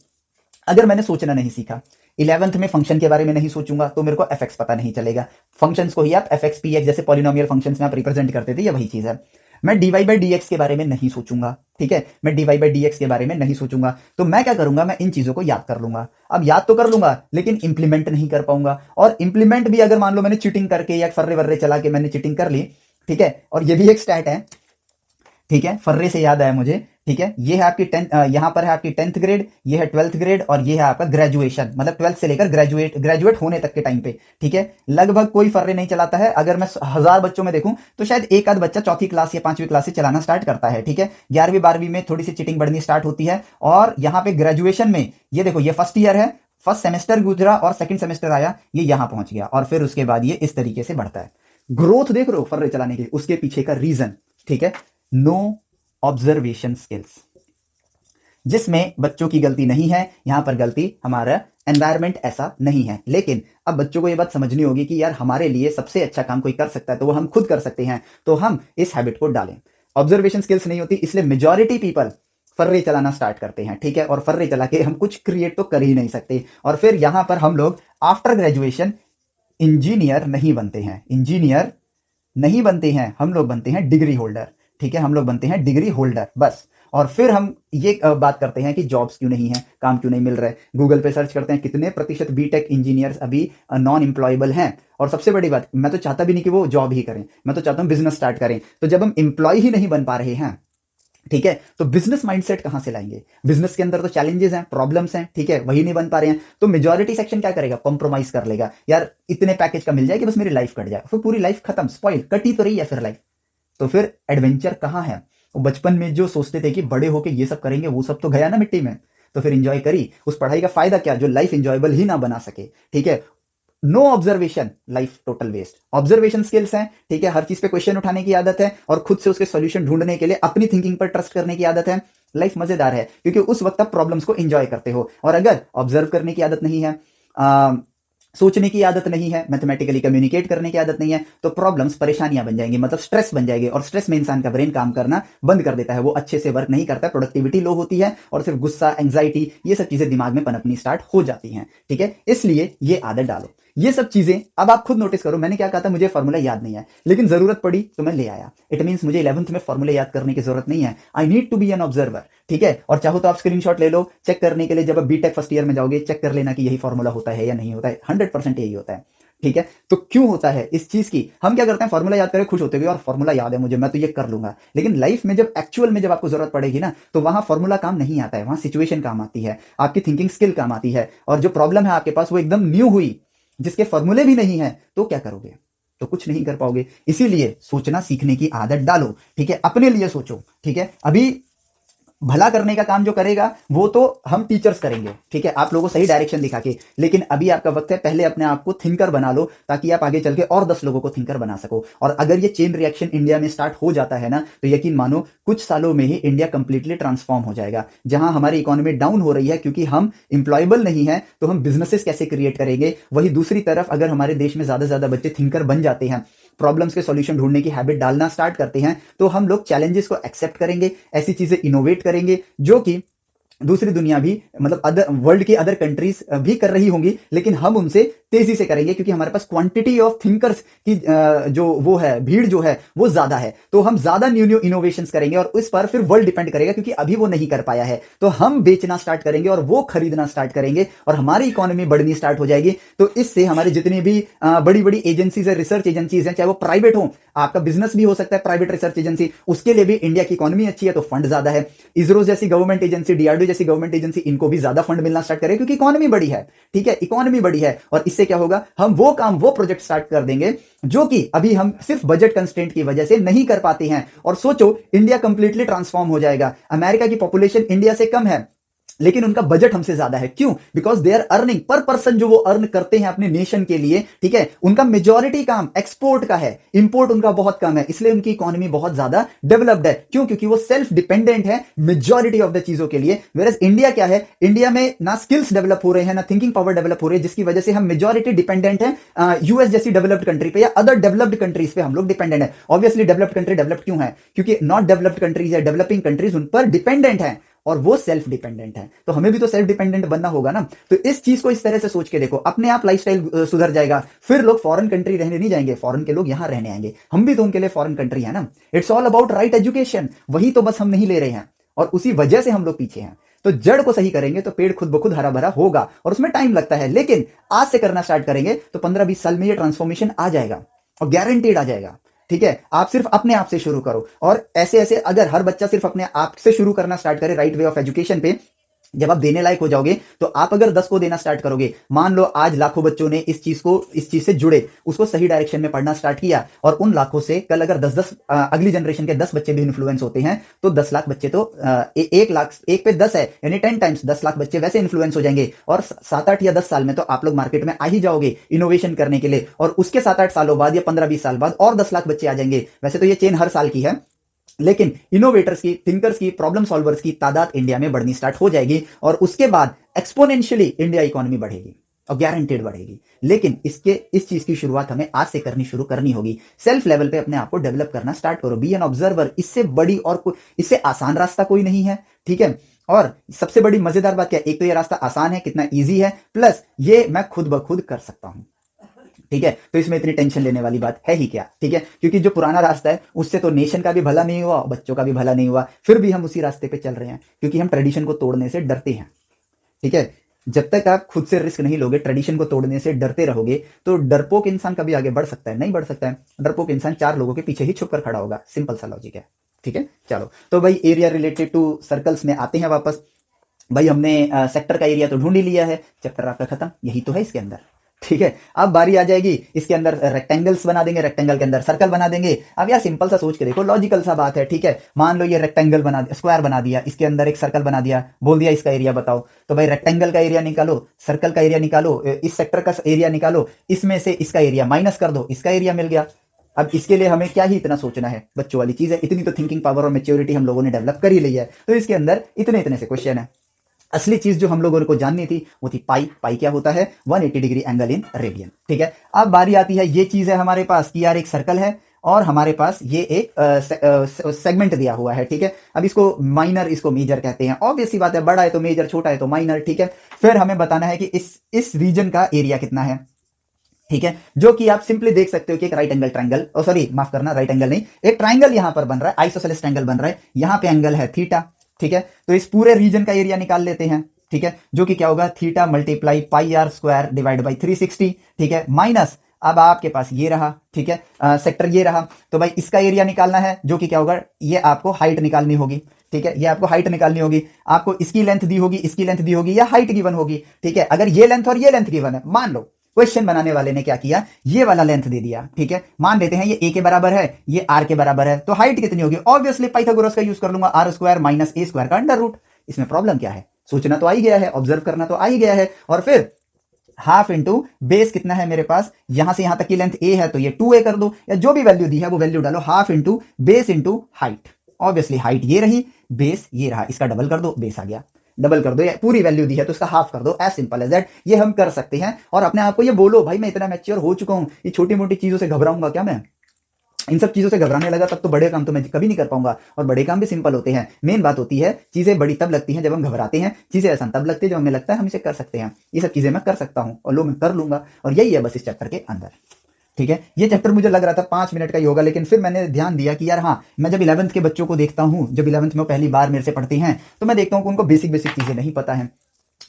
अगर मैंने सोचना नहीं सीखा, 11th में फंक्शन के बारे में नहीं सोचूंगा, तो मेरे को fx पता नहीं चलेगा, फंक्शंस को ही आप fx px जैसे पॉलिनोमियल फंक्शंस में आप रिप्रेजेंट करते थे, ये वही चीज है। मैं dy बाई dx के बारे में नहीं सोचूंगा, ठीक है, मैं dy बाई dx के बारे में नहीं सोचूंगा, तो मैं क्या करूंगा, मैं इन चीजों को याद कर लूंगा। अब याद तो कर लूंगा, लेकिन इंप्लीमेंट नहीं कर पाऊंगा, और इंप्लीमेंट भी अगर मान लो मैंने चीटिंग करके या फर्रे वर्रे चला के मैंने चीटिंग कर ली, ठीक है, और ये भी एक स्टैट है, ठीक है, फर्रे से याद आया मुझे, ठीक है, ये है आपकी 10th, यहां पर है आपकी 10th ग्रेड, ये है 12th ग्रेड, और ये है आपका ग्रेजुएशन, मतलब 12th से लेकर ग्रेजुएट होने तक के टाइम पे, ठीक है, लगभग कोई फर्रे नहीं चलाता है। अगर मैं 1000 बच्चों में देखूं तो शायद एक आध बच्चा चौथी क्लास या 5वीं क्लास से चलाना स्टार्ट करता है, ठीक है, 11वीं 12वीं में थोड़ी सी चीटिंग बढ़नी स्टार्ट होती है, और यहाँ पे ग्रेजुएशन में ये देखो, ये फर्स्ट ईयर है, फर्स्ट सेमेस्टर गुजरा और सेकंड सेमेस्टर आया, ये यहां पहुंच गया, और फिर उसके बाद ये इस तरीके से बढ़ता है। ग्रोथ देख रहे हो फर्रे चलाने के, उसके पीछे का रीजन, ठीक है, नो ऑब्जर्वेशन स्किल्स, जिसमें बच्चों की गलती नहीं है, यहां पर गलती हमारा एनवायरमेंट ऐसा नहीं है। लेकिन अब बच्चों को यह बात समझनी होगी कि यार हमारे लिए सबसे अच्छा काम कोई कर सकता है तो वो हम खुद कर सकते हैं, तो हम इस हैबिट को डालें। ऑब्जर्वेशन स्किल्स नहीं होती, इसलिए मेजॉरिटी पीपल फर्रे चलाना स्टार्ट करते हैं, ठीक है, और फर्रे चला के हम कुछ क्रिएट तो कर ही नहीं सकते, और फिर यहां पर हम लोग आफ्टर ग्रेजुएशन इंजीनियर नहीं बनते हैं, इंजीनियर नहीं बनते हैं, हम लोग बनते हैं डिग्री होल्डर, ठीक है, हम लोग बनते हैं डिग्री होल्डर बस। और फिर हम ये बात करते हैं कि जॉब्स क्यों नहीं है, काम क्यों नहीं मिल रहा है, गूगल पे सर्च करते हैं कितने प्रतिशत बीटेक इंजीनियर्स अभी नॉन एम्प्लॉयबल हैं, और सबसे बड़ी बात, मैं तो चाहता भी नहीं कि वो जॉब ही करें, मैं तो चाहता हूं बिजनेस स्टार्ट करें। तो जब हम एम्प्लॉय ही नहीं बन पा रहे हैं, ठीक है, तो बिजनेस माइंडसेट कहां से लाएंगे, बिजनेस के अंदर तो चैलेंजेस हैं, प्रॉब्लम्स हैं, ठीक है, वही नहीं बन पा रहे हैं, तो मेजॉरिटी सेक्शन क्या करेगा, कॉम्प्रोमाइज कर लेगा, यार इतने पैकेज का मिल जाए कि बस मेरी लाइफ कट जाए, फिर पूरी लाइफ खत्म, स्पॉइल, कटी तो रही है फिर लाइफ, तो फिर एडवेंचर कहां है। वो बचपन में जो सोचते थे कि बड़े होके ये सब करेंगे, वो सब तो गया ना मिट्टी में, तो फिर एंजॉय करी, उस पढ़ाई का फायदा क्या जो लाइफ एंजॉयबल ही ना बना सके, ठीक है। No observation, life total waste. Observation skills हैं, ठीक है, हर चीज पे क्वेश्चन उठाने की आदत है, और खुद से उसके सॉल्यूशन ढूंढने के लिए अपनी थिंकिंग पर ट्रस्ट करने की आदत है, लाइफ मजेदार है, क्योंकि उस वक्त आप प्रॉब्लम्स को एंजॉय करते हो। और अगर ऑब्जर्व करने की आदत नहीं है, सोचने की आदत नहीं है, मैथमेटिकली कम्युनिकेट करने की आदत नहीं है, तो प्रॉब्लम्स परेशानियां बन जाएंगी, मतलब स्ट्रेस बन जाएगी, और स्ट्रेस में इंसान का ब्रेन काम करना बंद कर देता है, वो अच्छे से वर्क नहीं करता, प्रोडक्टिविटी लो होती है, और सिर्फ गुस्सा, एंग्जाइटी, ये सब चीजें दिमाग में पनपनी स्टार्ट हो जाती हैं, ठीक है, इसलिए ये आदत डालो। ये सब चीजें अब आप खुद नोटिस करो, मैंने क्या कहा था, मुझे फॉर्मूला याद नहीं है, लेकिन जरूरत पड़ी तो मैं ले आया, इट मींस मुझे 11th में फॉर्मूला याद करने की जरूरत नहीं है, I need to be an observer, ठीक है, और चाहो तो आप स्क्रीनशॉट ले लो चेक करने के लिए, जब आप बीटेक फर्स्ट ईयर में जाओगे चेक कर लेना कि यही फॉर्मूला होता है या नहीं होता है, 100% यही होता है, ठीक है। तो क्यों होता है इस चीज की, हम क्या करते हैं, फॉर्मूला याद करें खुश होते हुए, और फॉर्मूला याद है मुझे, मैं तो ये कर लूंगा, लेकिन लाइफ में जब एक्चुअल में जब आपको जरूरत पड़ेगी ना, तो वहां फॉर्मूला काम नहीं आता है, वहां सिचुएशन काम आती है, आपकी थिंकिंग स्किल काम आती है, और जो प्रॉब्लम है आपके पास वो एकदम न्यू हुई, जिसके फॉर्मूले भी नहीं है, तो क्या करोगे, तो कुछ नहीं कर पाओगे। इसीलिए सोचना सीखने की आदत डालो, ठीक है, अपने लिए सोचो, ठीक है। अभी भला करने का काम जो करेगा वो तो हम टीचर्स करेंगे, ठीक है, आप लोगों को सही डायरेक्शन दिखा के। लेकिन अभी आपका वक्त है, पहले अपने आप को थिंकर बना लो ताकि आप आगे चल के और 10 लोगों को थिंकर बना सको। और अगर ये चेन रिएक्शन इंडिया में स्टार्ट हो जाता है ना, तो यकीन मानो कुछ सालों में ही इंडिया कंप्लीटली ट्रांसफॉर्म हो जाएगा। जहां हमारी इकोनॉमी डाउन हो रही है क्योंकि हम इंप्लॉयबल नहीं है, तो हम बिजनेसेस कैसे क्रिएट करेंगे। वही दूसरी तरफ अगर हमारे देश में ज्यादा से ज्यादा बच्चे थिंकर बन जाते हैं, प्रॉब्लम्स के सॉल्यूशन ढूंढने की हैबिट डालना स्टार्ट करते हैं, तो हम लोग चैलेंजेस को एक्सेप्ट करेंगे, ऐसी चीजें इनोवेट करेंगे जो कि दूसरी दुनिया भी, मतलब अदर वर्ल्ड की अदर कंट्रीज भी कर रही होंगी, लेकिन हम उनसे तेजी से करेंगे क्योंकि हमारे पास क्वांटिटी ऑफ थिंकर्स की जो वो है, भीड़ जो है वो ज्यादा है। तो हम ज्यादा न्यू न्यू इनोवेशंस करेंगे और इस पर फिर वर्ल्ड डिपेंड करेगा क्योंकि अभी वो नहीं कर पाया है। तो हम बेचना स्टार्ट करेंगे और वो खरीदना स्टार्ट करेंगे और हमारी इकोनॉमी बढ़नी स्टार्ट हो जाएगी। तो इससे हमारी जितनी भी बड़ी बड़ी एजेंसीज है, रिसर्च एजेंसीज हैं, चाहे वो प्राइवेट हो, आपका बिजनेस भी हो सकता है प्राइवेट रिसर्च एजेंसी, उसके लिए भी इंडिया की इकोनॉमी अच्छी है तो फंड ज्यादा है। इसरो जैसी गवर्नमेंट एजेंसी, डीआरडीओ जैसी गवर्नमेंट एजेंसी, इनको भी ज्यादा फंड मिलना स्टार्ट करे क्योंकि इकोनॉमी बड़ी है, ठीक है, इकोनॉमी बड़ी है। और इससे क्या होगा, हम वो काम, वो प्रोजेक्ट स्टार्ट कर देंगे जो कि अभी हम सिर्फ बजट कंस्ट्रेंट की वजह से नहीं कर पाते हैं। और सोचो, इंडिया कंप्लीटली ट्रांसफॉर्म हो जाएगा। अमेरिका की पॉपुलेशन इंडिया से कम है लेकिन उनका बजट हमसे ज्यादा है। क्यों? Because they are earning per person, जो वो अर्न करते हैं अपने नेशन के लिए, ठीक है, उनका मेजॉरिटी काम एक्सपोर्ट का है, इंपोर्ट उनका बहुत कम है, इसलिए उनकी इकोनॉमी बहुत ज्यादा डेवलप्ड है। क्यों? क्योंकि वो सेल्फ डिपेंडेंट है मेजॉरिटी ऑफ द चीजों के लिए। वेरएज इंडिया क्या है, इंडिया में ना स्किल्स डेवलप हो रहे हैं, ना थिंकिंग पावर डेवलप हो रही है, जिसकी वजह से हम मेजॉरिटी डिपेंडेंट है यूएस जैसी डेवलप्ड कंट्री पे या अदर डेवलप्ड कंट्रीज पे हम लोग डिपेंडेंट है। ऑब्वियसली डेवलप्ड कंट्री डेवलप्ड क्यों है? क्योंकि नॉट डेवलप्ड कंट्रीज या डेवलपिंग कंट्रीज उन पर डिपेंडेंट है और वो सेल्फ डिपेंडेंट है। तो हमें भी तो सेल्फ डिपेंडेंट बनना होगा ना। तो इस चीज को इस तरह से सोच के देखो, अपने आप लाइफस्टाइल सुधर जाएगा। फिर लोग फॉरेन कंट्री रहने नहीं जाएंगे, फॉरेन के लोग यहां रहने आएंगे। हम भी तो उनके लिए फॉरेन कंट्री है ना। It's all about right education, वही तो बस हम नहीं ले रहे हैं और उसी वजह से हम लोग पीछे हैं। तो जड़ को सही करेंगे तो पेड़ खुद ब खुद हरा भरा होगा और उसमें टाइम लगता है, लेकिन आज से करना स्टार्ट करेंगे तो 15-20 साल में ये ट्रांसफॉर्मेशन आ जाएगा और गारंटेड आ जाएगा। ठीक है, आप सिर्फ अपने आप से शुरू करो और ऐसे ऐसे अगर हर बच्चा सिर्फ अपने आप से शुरू करना स्टार्ट करे राइट वे ऑफ एजुकेशन पे, जब आप देने लायक हो जाओगे तो आप अगर 10 को देना स्टार्ट करोगे, मान लो आज लाखों बच्चों ने इस चीज से जुड़े, उसको सही डायरेक्शन में पढ़ना स्टार्ट किया और उन लाखों से कल अगर 10-10 अगली जनरेशन के 10 बच्चे भी इन्फ्लुएंस होते हैं तो 10 लाख बच्चे तो 1 लाख, 1 पे 10 है यानी 10 टाइम्स 10 लाख बच्चे वैसे इन्फ्लुएंस हो जाएंगे और 7-8 या 10 साल में तो आप लोग मार्केट में आ ही जाओगे इनोवेशन करने के लिए। और उसके 7-8 सालों बाद या 15-20 साल बाद और 10 लाख बच्चे आ जाएंगे। वैसे तो ये चेन हर साल की है, लेकिन इनोवेटर्स की, थिंकर्स की, प्रॉब्लम सॉल्वर्स की तादाद इंडिया में बढ़नी स्टार्ट हो जाएगी और उसके बाद एक्सपोनेंशियली इंडिया इकोनॉमी बढ़ेगी और गारंटेड बढ़ेगी। लेकिन इस चीज की शुरुआत हमें आज से शुरू करनी होगी। सेल्फ लेवल पे अपने आप को डेवलप करना स्टार्ट करो, बी एन ऑब्जर्वर। इससे बड़ी और इससे आसान रास्ता कोई नहीं है, ठीक है। और सबसे बड़ी मजेदार बात क्या है, एक तो ये रास्ता आसान है, कितना ईजी है, प्लस ये मैं खुद ब खुद कर सकता हूं, ठीक है। तो इसमें इतनी टेंशन लेने वाली बात है ही क्या, ठीक है। क्योंकि जो पुराना रास्ता है उससे तो नेशन का भी भला नहीं हुआ, बच्चों का भी भला नहीं हुआ, फिर भी हम उसी रास्ते पे चल रहे हैं क्योंकि हम ट्रेडिशन को तोड़ने से डरते हैं, ठीक है। जब तक आप खुद से रिस्क नहीं लोगे, ट्रेडिशन को तोड़ने से डरते रहोगे, तो डरपोक इंसान कभी आगे बढ़ सकता है? नहीं बढ़ सकता है। डरपोक इंसान 4 लोगों के पीछे ही छुपकर खड़ा होगा, सिंपल सा लॉजिक है, ठीक है। चलो, तो भाई एरिया रिलेटेड टू सर्कल्स में आते हैं वापस। भाई हमने सेक्टर का एरिया तो ढूंढ ही लिया है, चैप्टर आपका खत्म, यही तो है इसके अंदर, ठीक है। अब बारी आ जाएगी, इसके अंदर रेक्टेंगल्स बना देंगे, रेक्टेंगल के अंदर सर्कल बना देंगे। अब यार सिंपल सा सोच के देखो, लॉजिकल सा बात है, ठीक है। मान लो ये रेक्टेंगल बना दिया, स्क्वायर बना दिया, इसके अंदर एक सर्कल बना दिया, बोल दिया इसका एरिया बताओ। तो भाई रेक्टेंगल का एरिया निकालो, सर्कल का एरिया निकालो, इस सेक्टर का एरिया निकालो, इसमें से इसका एरिया माइनस कर दो, इसका एरिया मिल गया। अब इसके लिए हमें क्या ही इतना सोचना है, बच्चों वाली चीज है, इतनी तो थिंकिंग पावर और मेच्योरिटी हम लोगों ने डेवलप कर ही ली है। तो इसके अंदर इतने इतने से क्वेश्चन है। असली चीज जो हम लोगों को जाननी थी वो थी पाई। पाई क्या होता है? 180 डिग्री एंगल इन रेडियन, ठीक है। अब बारी आती है, ये चीज है हमारे पास कि यार एक सर्कल है और हमारे पास ये एक सेगमेंट दिया हुआ है, ठीक है। अब इसको माइनर, इसको मेजर कहते हैं। ऑब्वियस सी बात है, बड़ा है तो मेजर, छोटा है तो माइनर, ठीक है। फिर हमें बताना है कि इस रीजन का एरिया कितना है, ठीक है। जो कि आप सिंपली देख सकते हो कि एक राइट एंगल ट्रायंगल, सॉरी माफ करना, राइट एंगल नहीं, एक ट्रायंगल यहां पर बन रहा है, आइसोसेलेस ट्रायंगल बन रहा है, यहां पे एंगल है थीटा, ठीक है। तो इस पूरे रीजन का एरिया निकाल लेते हैं, ठीक है, जो कि क्या होगा, theta multiply pi r square divide by 360, ठीक है, माइनस अब आपके पास ये रहा, ठीक है, सेक्टर ये रहा। तो भाई इसका एरिया निकालना है, जो कि क्या होगा, ये आपको हाइट निकालनी होगी, ठीक है, ये आपको हाइट निकालनी होगी। आपको इसकी लेंथ दी होगी, इसकी लेंथ दी होगी या हाइट गिवन होगी, ठीक है। अगर ये लेंथ और ये लेंथ गिवन है, मान लो क्वेश्चन बनाने वाले ने क्या किया, ये वाला लेंथ दे दिया, ठीक है, मान लेते हैं ये a के बराबर है, ये r के बराबर है, तो हाइट कितनी होगी, ऑब्वियसली पाइथागोरस का यूज कर लूंगा, r square minus a square का अंडर रूट। इसमें प्रॉब्लम क्या है, सोचना तो आ ही गया है, ऑब्जर्व करना तो आ ही गया है। और फिर हाफ इंटू बेस कितना है मेरे पास, यहां से यहां तक की लेंथ a है तो ये 2a कर दो, या जो भी वैल्यू दी है वो वैल्यू डालो, half into base into height. Obviously height ये रही, बेस ये रहा, इसका डबल कर दो, बेस आ गया, डबल कर दो, या पूरी वैल्यू दी है तो इसका हाफ कर दो, एज सिंपल एज दैट। ये हम कर सकते हैं। और अपने आप को ये बोलो, भाई मैं इतना मैच्योर हो चुका हूं, ये छोटी मोटी चीजों से घबराऊंगा क्या मैं, इन सब चीजों से घबराने लगा तब तो बड़े काम तो मैं कभी नहीं कर पाऊंगा। और बड़े काम भी सिंपल होते हैं। मेन बात होती है चीजें बड़ी तब लगती हैं जब हम घबराते हैं, चीजें आसान तब लगती है जब हमें लगता है हम इसे कर सकते हैं। ये सब चीजें मैं कर सकता हूं और लो मैं कर लूंगा, और यही है बस इस चैप्टर के अंदर। ठीक है, ये चैप्टर मुझे लग रहा था 5 मिनट का ही होगा, लेकिन फिर मैंने ध्यान दिया कि यार हाँ, मैं जब 11th के बच्चों को देखता हूँ, जब 11th में वो पहली बार मेरे से पढ़ते हैं, तो मैं देखता हूँ कि उनको बेसिक बेसिक चीजें नहीं पता है,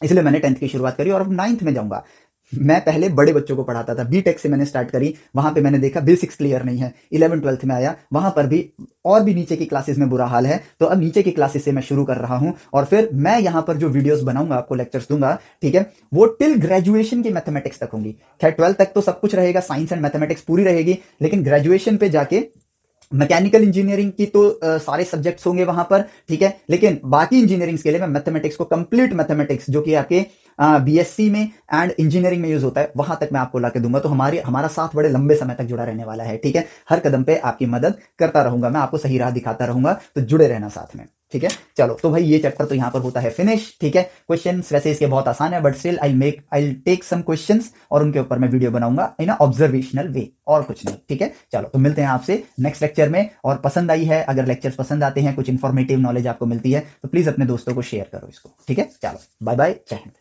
इसलिए मैंने 10th की शुरुआत करी और अब 9th में जाऊंगा। मैं पहले बड़े बच्चों को पढ़ाता था, बीटेक से मैंने स्टार्ट करी, वहां पे मैंने देखा बेसिक्स क्लियर नहीं है, 11th-12th में आया, वहां पर भी और भी नीचे की क्लासेस में बुरा हाल है, तो अब नीचे की क्लासेस से मैं शुरू कर रहा हूं। और फिर मैं यहाँ पर जो वीडियोस बनाऊंगा, आपको लेक्चर्स दूंगा, ठीक है, वो टिल ग्रेजुएशन की मैथमेटिक्स तक होंगी। खैर 12th तक तो सब कुछ रहेगा, साइंस एंड मैथमेटिक्स पूरी रहेगी, लेकिन ग्रेजुएशन पे जाके मैकेनिकल इंजीनियरिंग की तो सारे सब्जेक्ट्स होंगे वहां पर, ठीक है, लेकिन बाकी इंजीनियरिंग्स के लिए मैं मैथमेटिक्स को, कंप्लीट मैथमेटिक्स जो कि आपके बीएससी में एंड इंजीनियरिंग में यूज होता है, वहां तक मैं आपको लाके दूंगा। तो हमारा साथ बड़े लंबे समय तक जुड़ा रहने वाला है, ठीक है, हर कदम पे आपकी मदद करता रहूंगा, मैं आपको सही राह दिखाता रहूंगा, तो जुड़े रहना साथ में, ठीक है। चलो तो भाई ये चैप्टर तो यहां पर होता है फिनिश, ठीक है। क्वेश्चंस वैसे इसके बहुत आसान है, but still I take some questions और उनके ऊपर मैं वीडियो बनाऊंगा इन ऑब्जर्वेशनल वे, और कुछ नहीं, ठीक है। चलो तो मिलते हैं आपसे नेक्स्ट लेक्चर में। और पसंद आई है, अगर लेक्चर्स पसंद आते हैं, कुछ इंफॉर्मेटिव नॉलेज आपको मिलती है, तो प्लीज अपने दोस्तों को शेयर करो इसको, ठीक है। चलो बाय बाय, जय हिंद।